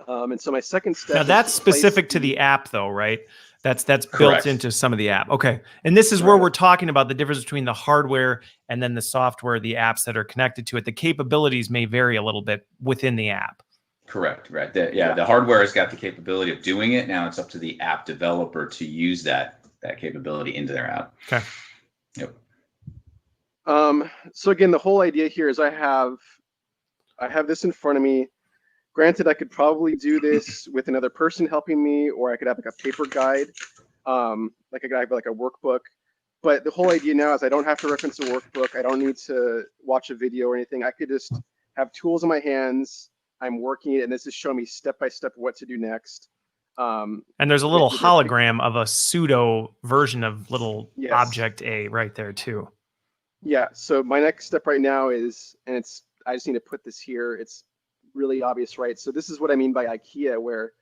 And so my second step. Now that's specific to the app though, right? That's built into some of the app. Okay. And this is where we're talking about the difference between the hardware and then the software, the apps that are connected to it. The capabilities may vary a little bit within the app. Correct. Right. The hardware has got the capability of doing it. Now it's up to the app developer to use that capability into their app. Okay. Yep. So again, the whole idea here is I have this in front of me. Granted, I could probably do this with another person helping me, or I could have like a paper guide, like I could have like a workbook. But the whole idea now is I don't have to reference a workbook. I don't need to watch a video or anything. I could just have tools in my hands. I'm working it, and this is showing me step by step what to do next. And there's a little hologram of a pseudo version of little object A right there too. Yeah. So my next step right now is, I just need to put this here. It's really obvious, right? So this is what I mean by IKEA, where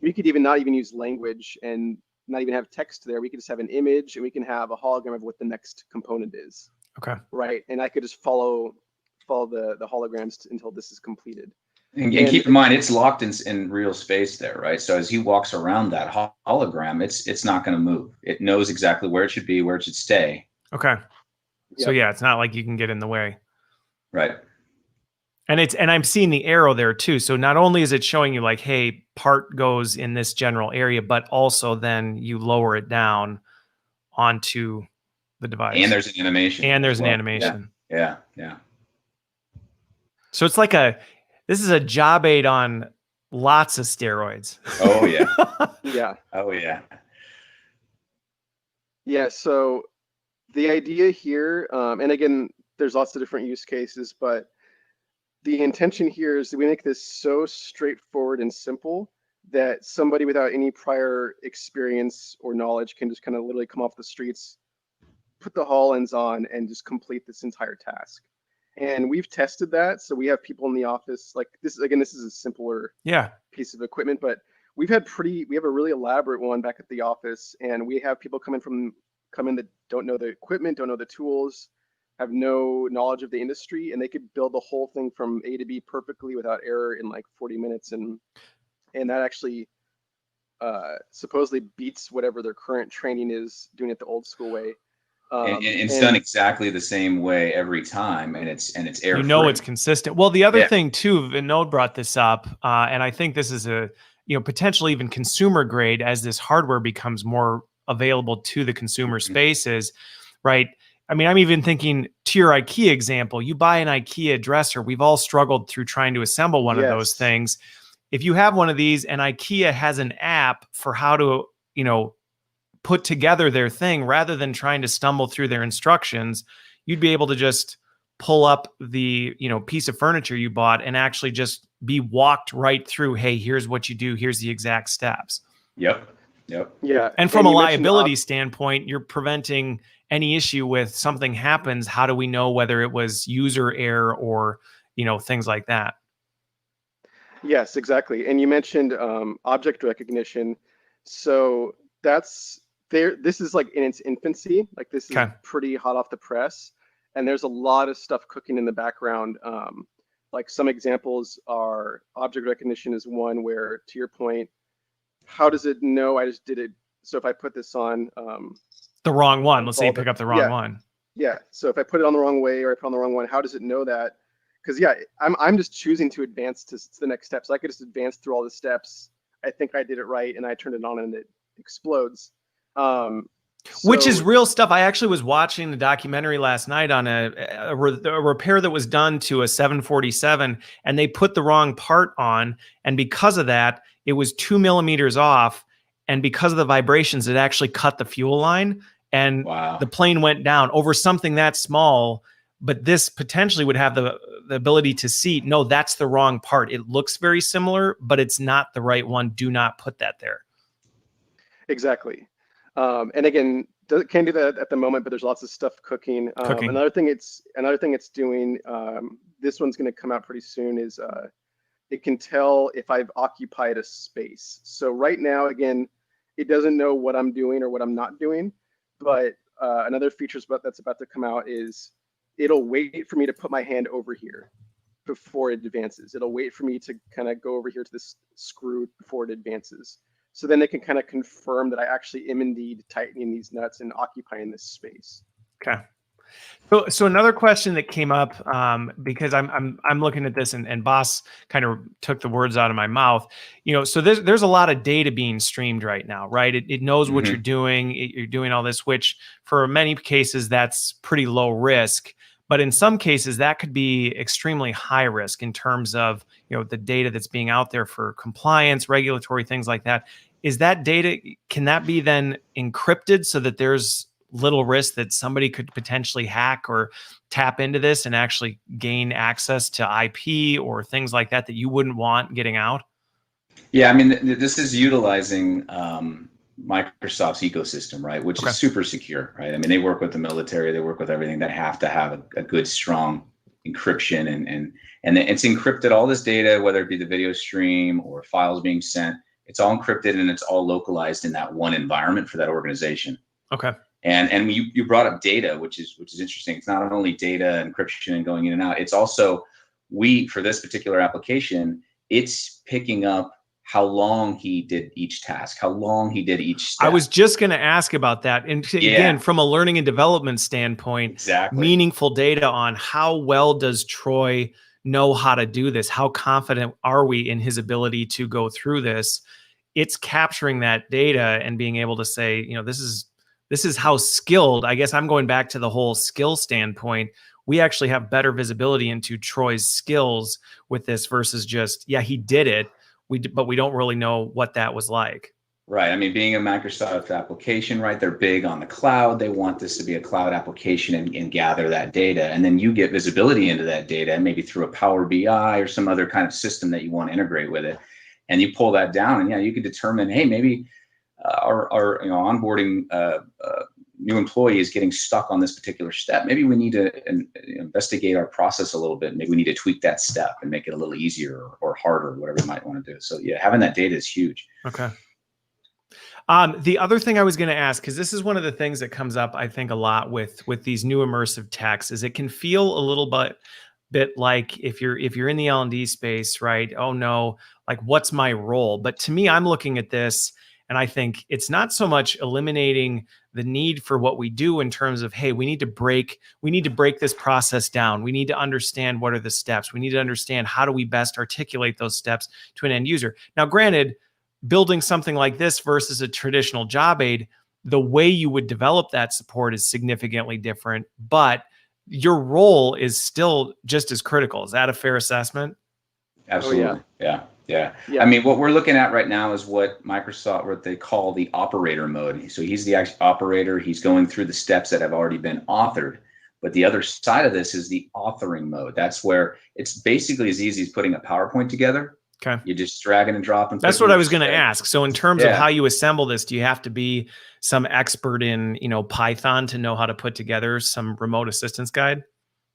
we could not even use language and not even have text there. We could just have an image and we can have a hologram of what the next component is. Okay. Right. And I could just follow the holograms until this is completed. And keep in mind, it's locked in real space there, right? So as he walks around that hologram, it's not going to move. It knows exactly where it should be, where it should stay. Okay. So yeah, it's not like you can get in the way. Right. And I'm seeing the arrow there too. So not only is it showing you like, hey, part goes in this general area, but also then you lower it down onto the device. And there's an animation. And there's an animation. Yeah. So it's like this is a job aid on lots of steroids. Oh yeah. Yeah. Oh yeah. Yeah. So the idea here, and again, there's lots of different use cases, but the intention here is that we make this so straightforward and simple that somebody without any prior experience or knowledge can just kind of literally come off the streets, put the HoloLens on, and just complete this entire task. And we've tested that. So we have people in the office like this. Again, this is a simpler piece of equipment, but we have a really elaborate one back at the office, and we have people come in that don't know the equipment, don't know the tools. have no knowledge of the industry, and they could build the whole thing from A to B perfectly without error in like 40 minutes, and that actually supposedly beats whatever their current training is doing it the old school way. And it's done exactly the same way every time, and it's error-free. You know, it's consistent. Well, the other thing too, Vinod brought this up, and I think this is a, you know, potentially even consumer grade as this hardware becomes more available to the consumer spaces, right? I mean, I'm even thinking to your IKEA example. You buy an IKEA dresser. We've all struggled through trying to assemble one of those things. If you have one of these and IKEA has an app for how to, you know, put together their thing rather than trying to stumble through their instructions, you'd be able to just pull up the, you know, piece of furniture you bought and actually just be walked right through. Hey, here's what you do. Here's the exact steps. Yep. Yeah. And from a liability standpoint, you're preventing any issue with something happens. How do we know whether it was user error or, you know, things like that? Yes, exactly. And you mentioned object recognition. So that's there. This is like in its infancy. Like this is pretty hot off the press. And there's a lot of stuff cooking in the background. Like some examples are object recognition is one where, to your point, how does it know I just did it? So if I put this on the wrong one, let's say you pick up the wrong one. Yeah. So if I put it on the wrong way or I put on the wrong one, how does it know that? Because I'm just choosing to advance to the next step. So I could just advance through all the steps. I think I did it right, and I turned it on, and it explodes. Which is real stuff. I actually was watching the documentary last night on a repair that was done to a 747, and they put the wrong part on, and because of that, it was 2 millimeters off, and because of the vibrations, it actually cut the fuel line, and the plane went down over something that small. But this potentially would have the ability to see, no, that's the wrong part. It looks very similar, but it's not the right one. Do not put that there. Exactly. And again, can't do that at the moment, but there's lots of stuff cooking. Another thing it's doing, this one's going to come out pretty soon, is it can tell if I've occupied a space. So right now, again, it doesn't know what I'm doing or what I'm not doing. But another feature that's about to come out is it'll wait for me to put my hand over here before it advances. It'll wait for me to kind of go over here to this screw before it advances. So then it can kind of confirm that I actually am indeed tightening these nuts and occupying this space. Okay. So another question that came up, because I'm looking at this and Boss kind of took the words out of my mouth. You know, so there's a lot of data being streamed right now, right? It knows what you're doing. You're doing all this, which for many cases that's pretty low risk. But in some cases, that could be extremely high risk in terms of, you know, the data that's being out there for compliance, regulatory things like that. Is that data, can that be then encrypted so that there's little risk that somebody could potentially hack or tap into this and actually gain access to IP or things like that that you wouldn't want getting out? Yeah, I mean, this is utilizing Microsoft's ecosystem, right, which is super secure, right? I mean, they work with the military, they work with everything that have to have a good, strong encryption, and it's encrypted, all this data, whether it be the video stream or files being sent, it's all encrypted and it's all localized in that one environment for that organization. Okay. And you brought up data, which is interesting. It's not only data encryption and going in and out, it's also, for this particular application, it's picking up how long he did each task, how long he did each step. I was just going to ask about that. And again, from a learning and development standpoint, meaningful data on how well does Troy know how to do this? How confident are we in his ability to go through this? It's capturing that data and being able to say, you know, this is how skilled, I guess I'm going back to the whole skill standpoint. We actually have better visibility into Troy's skills with this versus just, yeah, he did it. But we don't really know what that was like. Right. I mean, being a Microsoft application, right, they're big on the cloud. They want this to be a cloud application and gather that data. And then you get visibility into that data, maybe through a Power BI or some other kind of system that you want to integrate with it. And you pull that down and, yeah, you can determine, hey, maybe our onboarding new employee is getting stuck on this particular step. Maybe we need to investigate our process a little bit. Maybe we need to tweak that step and make it a little easier or harder, whatever you might want to do. So yeah, having that data is huge. Okay. The other thing I was going to ask, because this is one of the things that comes up, I think, a lot with these new immersive texts, is it can feel a little bit like if you're in the L&D space, right? Oh no, like what's my role? But to me, I'm looking at this and I think it's not so much eliminating the need for what we do in terms of, hey, we need to break this process down. We need to understand what are the steps. We need to understand how do we best articulate those steps to an end user. Now, granted, building something like this versus a traditional job aid, the way you would develop that support is significantly different, but your role is still just as critical. Is that a fair assessment? Absolutely. Oh, yeah. I mean, what we're looking at right now is what they call the operator mode. So he's the actual operator. He's going through the steps that have already been authored. But the other side of this is the authoring mode. That's where it's basically as easy as putting a PowerPoint together. Okay. You just drag and drop. And that's what I was going to ask. So in terms of how you assemble this, do you have to be some expert in, Python to know how to put together some remote assistance guide?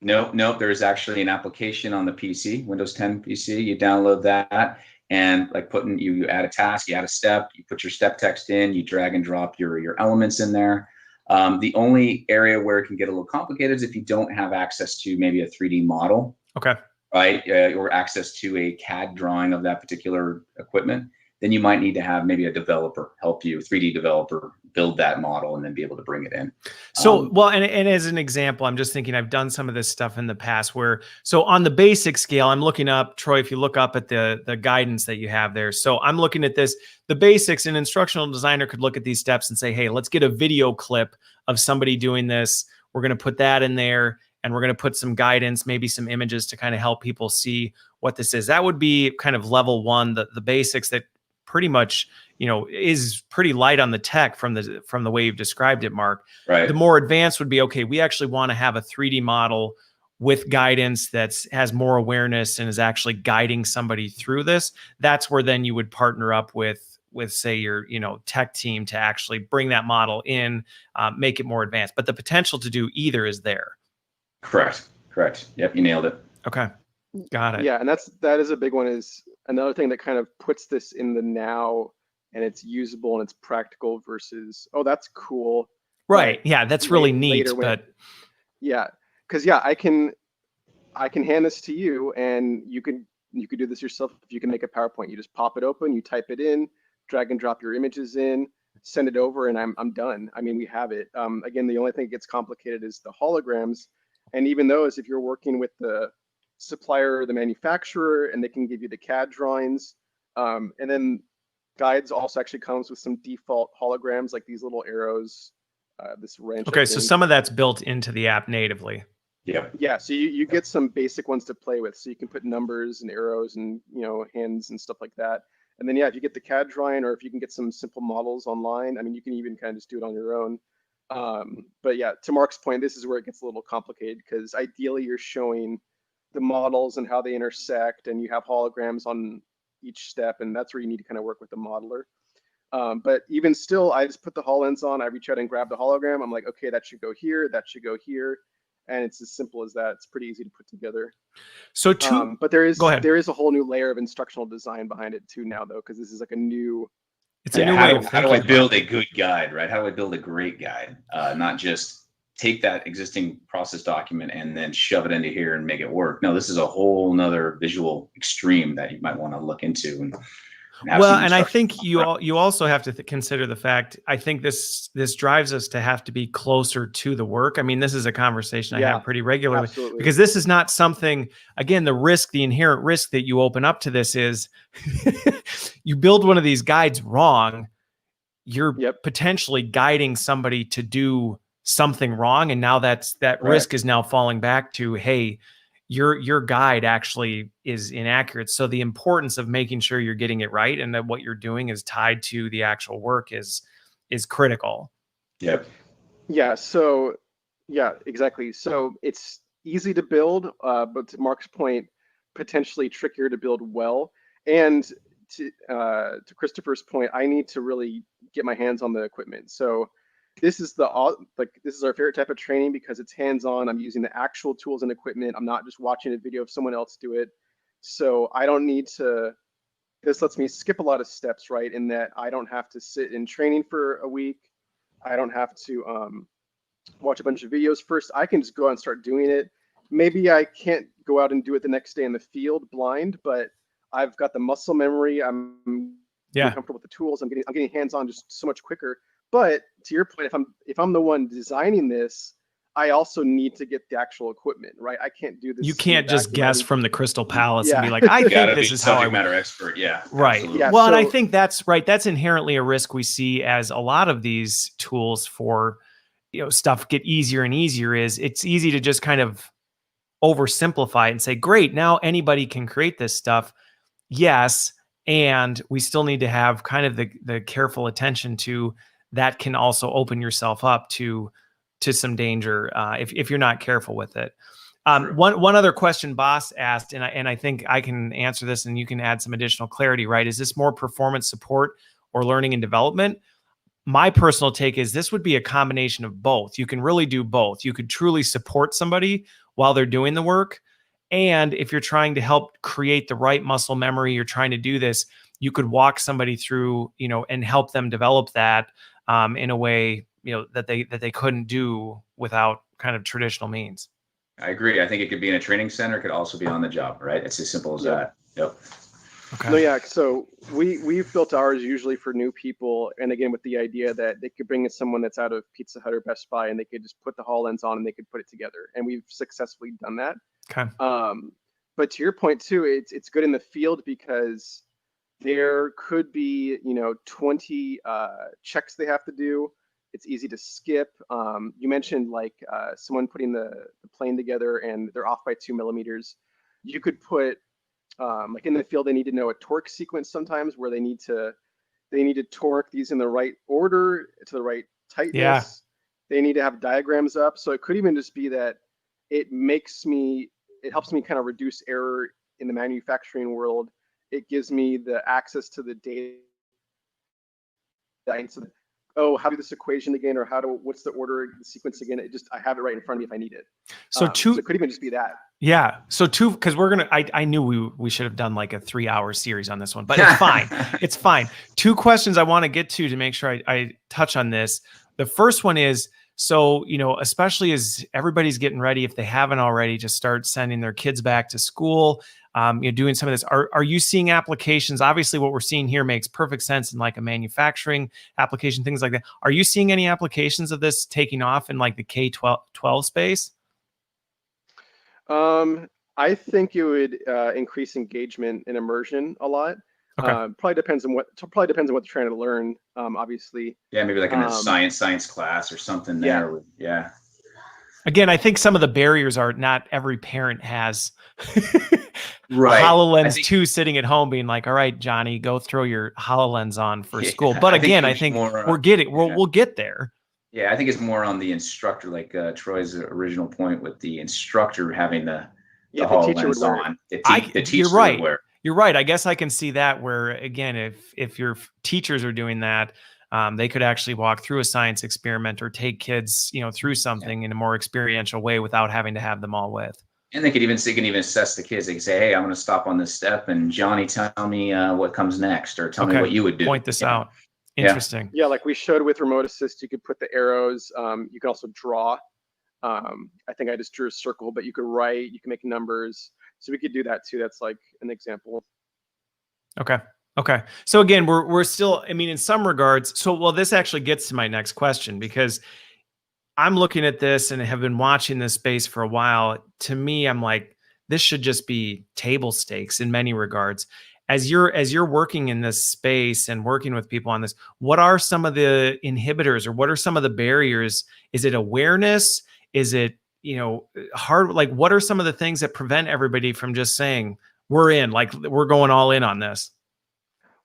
No. There's actually an application on the PC, Windows 10 PC. You download that and you add a task, you add a step, you put your step text in, you drag and drop your elements in there. The only area where it can get a little complicated is if you don't have access to maybe a 3D model. Okay. Right, or access to a CAD drawing of that particular equipment, then you might need to have maybe a developer help you, 3D developer, build that model and then be able to bring it in. So, and as an example, I'm just thinking I've done some of this stuff in the past so on the basic scale, I'm looking up, Troy, if you look up at the guidance that you have there. So I'm looking at this, the basics, an instructional designer could look at these steps and say, hey, let's get a video clip of somebody doing this. We're going to put that in there. And we're going to put some guidance, maybe some images to kind of help people see what this is. That would be kind of level one, the basics that pretty much, is pretty light on the tech from the way you've described it, Mark. Right. The more advanced would be, okay, we actually want to have a 3D model with guidance that has more awareness and is actually guiding somebody through this. That's where then you would partner up with say your tech team to actually bring that model in, make it more advanced. But the potential to do either is there. Correct. Yep, you nailed it. Okay, got it. Yeah, and that is a big one. Is another thing that kind of puts this in the now, and it's usable and it's practical versus, oh, that's cool. Right. Yeah, that's really neat. But because I can hand this to you, and you could do this yourself. If you can make a PowerPoint, you just pop it open, you type it in, drag and drop your images in, send it over, and I'm done. I mean, we have it. Again, the only thing that gets complicated is the holograms. And even those, if you're working with the supplier or the manufacturer, and they can give you the CAD drawings, and then guides also actually comes with some default holograms, like these little arrows, this wrench. Okay, so some of that's built into the app natively. Yeah. So you get some basic ones to play with, so you can put numbers and arrows and hands and stuff like that. And then if you get the CAD drawing, or if you can get some simple models online, I mean, you can even kind of just do it on your own. But yeah, to Mark's point, this is where it gets a little complicated, because ideally you're showing the models and how they intersect, and you have holograms on each step, and that's where you need to kind of work with the modeler. But even still, I just put the HoloLens on, I reach out and grab the hologram. I'm like, okay, that should go here, that should go here. And it's as simple as that. It's pretty easy to put together. So but there is a whole new layer of instructional design behind it too now, though, because this is like a new. How do I build a good guide, right? How do I build a great guide? Not just take that existing process document and then shove it into here and make it work. No, this is a whole nother visual extreme that you might want to look into. And I think you also have to consider the fact, I think this drives us to have to be closer to the work. I mean, this is a conversation I have pretty regularly, absolutely. Because this is not something, again, the inherent risk that you open up to this is you build one of these guides wrong, you're potentially guiding somebody to do something wrong. And now that risk is now falling back to, hey, your guide actually is inaccurate. So the importance of making sure you're getting it right and that what you're doing is tied to the actual work is critical. Yep. Yeah. So yeah, exactly. So it's easy to build, but to Mark's point, potentially trickier to build well. And to Christopher's point, I need to really get my hands on the equipment. So this is this is our favorite type of training, because it's hands-on. I'm using the actual tools and equipment. I'm not just watching a video of someone else do it. So I don't need to this lets me skip a lot of steps, right? In that I don't have to sit in training for a week. I don't have to watch a bunch of videos first. I can just go out and start doing it. Maybe I can't go out and do it the next day in the field blind, but I've got the muscle memory. I'm getting comfortable with the tools. I'm getting hands-on just so much quicker. But to your point, if I'm the one designing this, I also need to get the actual equipment, right? I can't do this. You can't just guess from the Crystal Palace and be like, I think this is how subject matter expert. Yeah. Right. Absolutely. Yeah, well, and I think that's right. That's inherently a risk we see as a lot of these tools for, stuff get easier and easier. Is it's easy to just kind of oversimplify it and say, great, now anybody can create this stuff. Yes. And we still need to have kind of the careful attention to that can also open yourself up to some danger if you're not careful with it. One other question Boss asked, and I think I can answer this and you can add some additional clarity, right? Is this more performance support or learning and development? My personal take is this would be a combination of both. You can really do both. You could truly support somebody while they're doing the work. And if you're trying to help create the right muscle memory, you're trying to do this, you could walk somebody through, and help them develop that in a way, that they couldn't do without kind of traditional means. I agree. I think it could be in a training center. It could also be on the job, right? It's as simple as that. Yep. Okay. No, yeah. So we've built ours usually for new people, and again with the idea that they could bring in someone that's out of Pizza Hut or Best Buy, and they could just put the HoloLens on and they could put it together, and we've successfully done that. Okay. But to your point too, it's good in the field because there could be 20 checks they have to do. It's easy to skip. You mentioned like someone putting the plane together and they're off by 2 millimeters. You could put like in the field, they need to know a torque sequence sometimes where they need to torque these in the right order to the right tightness. Yeah. They need to have diagrams up. So it could even just be that it helps me kind of reduce error in the manufacturing world. It gives me the access to the data. Oh, how do this equation again, or what's the order, the sequence again? I have it right in front of me if I need it. So it could even just be that. Yeah. So because I knew we should have done like a 3-hour series on this one, but it's fine. It's fine. 2 questions I want to get to make sure I touch on this. The first one is, so, especially as everybody's getting ready, if they haven't already, to start sending their kids back to school, doing some of this. Are you seeing applications? Obviously, what we're seeing here makes perfect sense in like a manufacturing application, things like that. Are you seeing any applications of this taking off in like the K-12 space? I think it would increase engagement and immersion a lot. Okay. Probably depends on what they're trying to learn. Obviously. Yeah, maybe like in a science class or something there. Yeah. Again, I think some of the barriers are not every parent has right. HoloLens 2 sitting at home being like, all right, Johnny, go throw your HoloLens on for school. But again, I think we'll get there. Yeah, I think it's more on the instructor, like Troy's original point with the instructor having the HoloLens on. The teacher would wear. You're right. I guess I can see that where, again, if your teachers are doing that, they could actually walk through a science experiment or take kids, through something in a more experiential way without having to have them all with. And they can even assess the kids. They can say, hey, I'm going to stop on this step, and Johnny, tell me what comes next, or tell me what you would do. Point this out. Interesting. Yeah, like we showed with remote assist, you could put the arrows. You could also draw. I think I just drew a circle, but you could write. You can make numbers. So we could do that too. That's like an example. Okay. So again, we're still, in some regards. So, this actually gets to my next question, because I'm looking at this and have been watching this space for a while. To me, I'm like, this should just be table stakes in many regards. As you're working in this space and working with people on this, what are some of the inhibitors, or what are some of the barriers? Is it awareness? Is it, hard? Like, what are some of the things that prevent everybody from just saying, we're in, like, we're going all in on this?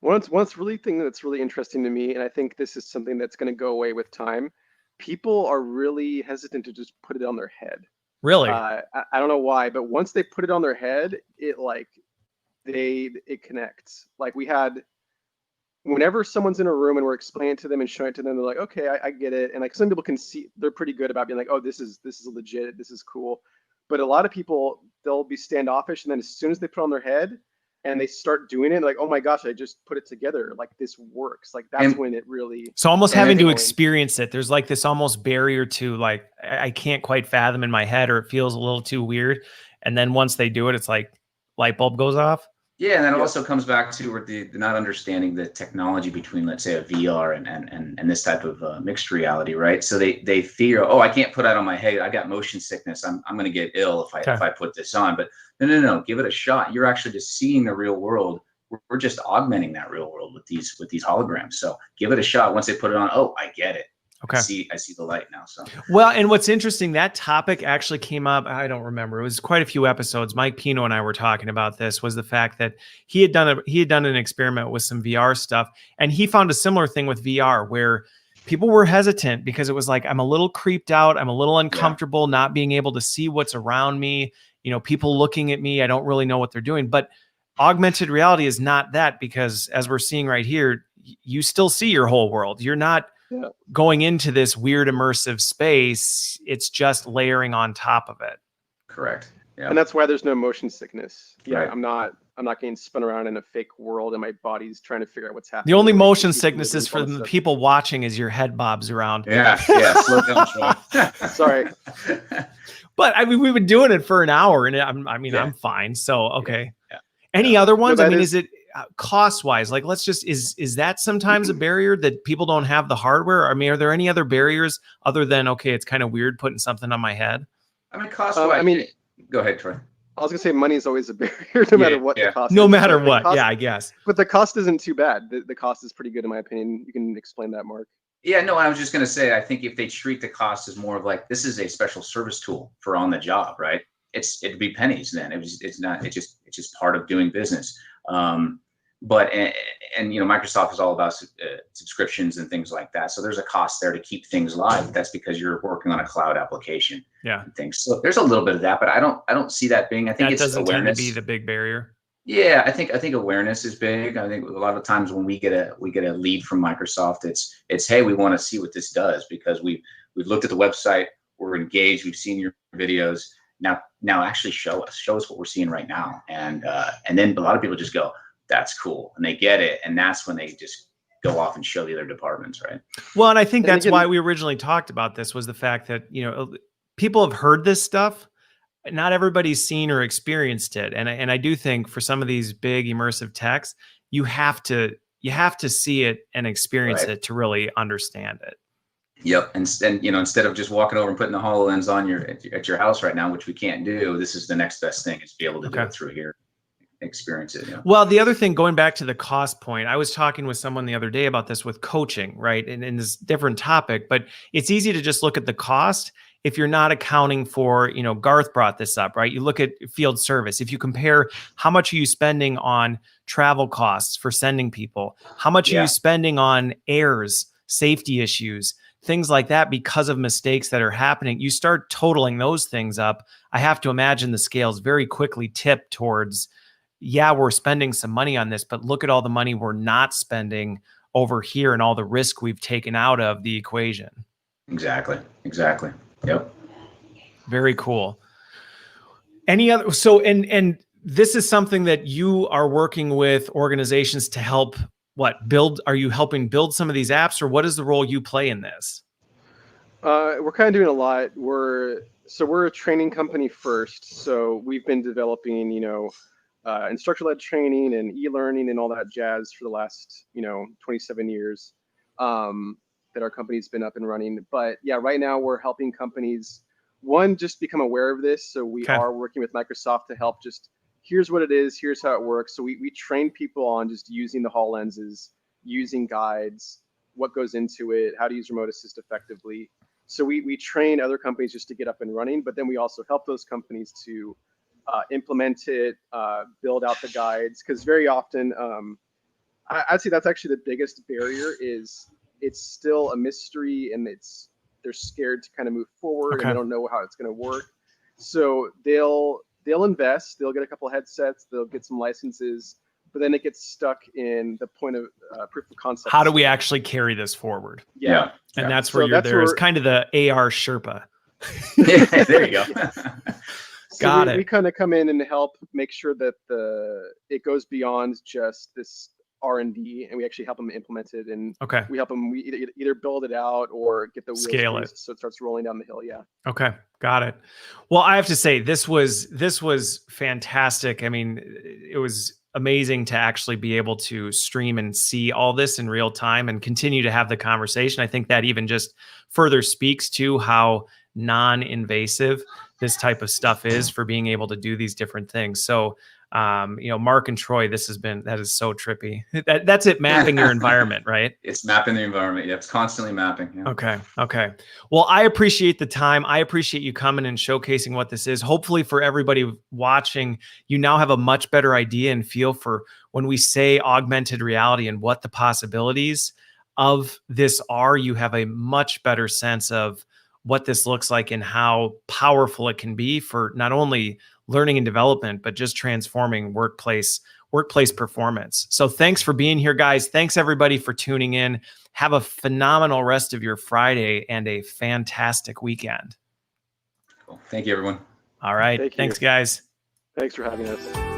One thing that's really interesting to me, and I think this is something that's going to go away with time. People are really hesitant to just put it on their head. Really? I don't know why, but once they put it on their head, it connects. Like whenever someone's in a room and we're explaining to them and showing it to them, they're like, okay, I get it. And like some people can see, they're pretty good about being like, oh, this is legit, this is cool. But a lot of people, they'll be standoffish, and then as soon as they put on their head, and they start doing it like, oh my gosh, I just put it together, like this works. Like that's when it really, so almost having to experience it, there's like this almost barrier to like, I can't quite fathom in my head, or it feels a little too weird. And then once they do it, it's like light bulb goes off. Yeah, and that also comes back to where the not understanding the technology between, let's say, a VR and this type of mixed reality, right? So they fear, oh, I can't put that on my head. I got motion sickness. I'm going to get ill if I put this on. But no, give it a shot. You're actually just seeing the real world. We're just augmenting that real world with these holograms. So give it a shot. Once they put it on, oh, I get it. Okay. I see the light now. So well, and what's interesting, that topic actually came up. I don't remember. It was quite a few episodes. Mike Pino and I were talking about this. Was the fact that he had done an experiment with some VR stuff, and he found a similar thing with VR where people were hesitant because it was like, I'm a little creeped out. I'm a little uncomfortable not being able to see what's around me. You know, people looking at me. I don't really know what they're doing. But augmented reality is not that, because as we're seeing right here, you still see your whole world. You're not going into this weird immersive space. It's just layering on top of it. Correct. Yeah. And that's why there's no motion sickness. Yeah. Right. I'm not getting spun around in a fake world and my body's trying to figure out what's happening. The only motion sickness is for the people watching as your head bobs around. Yeah. Slow down, Troy. Sorry. But I mean, we've been doing it for an hour, and I'm fine. So, okay. Yeah. Any other ones? I mean, is it cost wise? Like, let's just, is that sometimes a barrier that people don't have the hardware? I mean, are there any other barriers other than, okay, it's kind of weird putting something on my head? I mean, cost wise. Go ahead, Troy. I was gonna say money is always a barrier, no matter what the cost is. No matter what, I guess. But the cost isn't too bad. The cost is pretty good in my opinion. You can explain that, Mark. Yeah, no, I was just gonna say, I think if they treat the cost as more of like, this is a special service tool for on the job, right? It'd be pennies then. It's just part of doing business. But you know, Microsoft is all about subscriptions and things like that. So there's a cost there to keep things live. That's because you're working on a cloud application. Yeah. And things. So there's a little bit of that, but I don't see that being. I think that it's doesn't awareness. Tend to be the big barrier. Yeah, I think awareness is big. I think a lot of times when we get a lead from Microsoft, it's hey, we want to see what this does because we've looked at the website, we're engaged, we've seen your videos. Now actually show us what we're seeing right now. And then a lot of people just go, that's cool. And they get it. And that's when they just go off and show the other departments, right? Well, and I think that's why we originally talked about this, was the fact that, you know, people have heard this stuff. Not everybody's seen or experienced it. And I do think for some of these big immersive texts, you have to see it and experience it to really understand it. Yep. And you know, instead of just walking over and putting the HoloLens on at your house right now, which we can't do, this is the next best thing, is to be able to do it through here. Experience it. Yeah. Well, the other thing, going back to the cost point, I was talking with someone the other day about this with coaching, right? And in this different topic, but it's easy to just look at the cost if you're not accounting for, you know, Garth brought this up, right? You look at field service. If you compare how much are you spending on travel costs for sending people, how much are you spending on errors, safety issues, things like that, because of mistakes that are happening, you start totaling those things up. I have to imagine the scales very quickly tip towards, yeah, we're spending some money on this, but look at all the money we're not spending over here and all the risk we've taken out of the equation. Exactly. Yep. Very cool. Any other, so, and this is something that you are working with organizations to help build? Are you helping build some of these apps, or what is the role you play in this? We're kind of doing a lot. We're a training company first. So we've been developing, you know, instructor-led training and e-learning and all that jazz for the last, 27 years that our company's been up and running. But yeah, right now we're helping companies, one, just become aware of this. So we are working with Microsoft to help just, here's what it is, here's how it works. So we train people on just using the HoloLenses, using guides, what goes into it, how to use remote assist effectively. So we train other companies just to get up and running, but then we also help those companies to implement it, build out the guides, because very often, I'd say that's actually the biggest barrier. Is it's still a mystery, and they're scared to kind of move forward, and they don't know how it's going to work. So they'll invest, they'll get a couple of headsets, they'll get some licenses, but then it gets stuck in the point of proof of concept. How do we actually carry this forward? Yeah. And that's where you're there, is kind of the AR Sherpa. Yeah, there you go. So we kind of come in and help make sure that it goes beyond just this R&D, and we actually help them implement it, and we help them either build it out or get the wheels scale it so it starts rolling down the hill. Yeah. Okay, got it. Well, I have to say this was fantastic. I mean, it was amazing to actually be able to stream and see all this in real time and continue to have the conversation. I think that even just further speaks to how non-invasive this type of stuff is for being able to do these different things. So, Mark and Troy, that is so trippy. That's it, mapping your environment, right? It's mapping the environment. Yeah, it's constantly mapping. Yeah. Okay. Well, I appreciate the time. I appreciate you coming and showcasing what this is. Hopefully for everybody watching, you now have a much better idea and feel for when we say augmented reality and what the possibilities of this are. You have a much better sense of what this looks like and how powerful it can be for not only learning and development, but just transforming workplace performance. So thanks for being here, guys. Thanks everybody for tuning in. Have a phenomenal rest of your Friday and a fantastic weekend. Cool. Thank you, everyone. All right. Thanks, guys. Thanks for having us.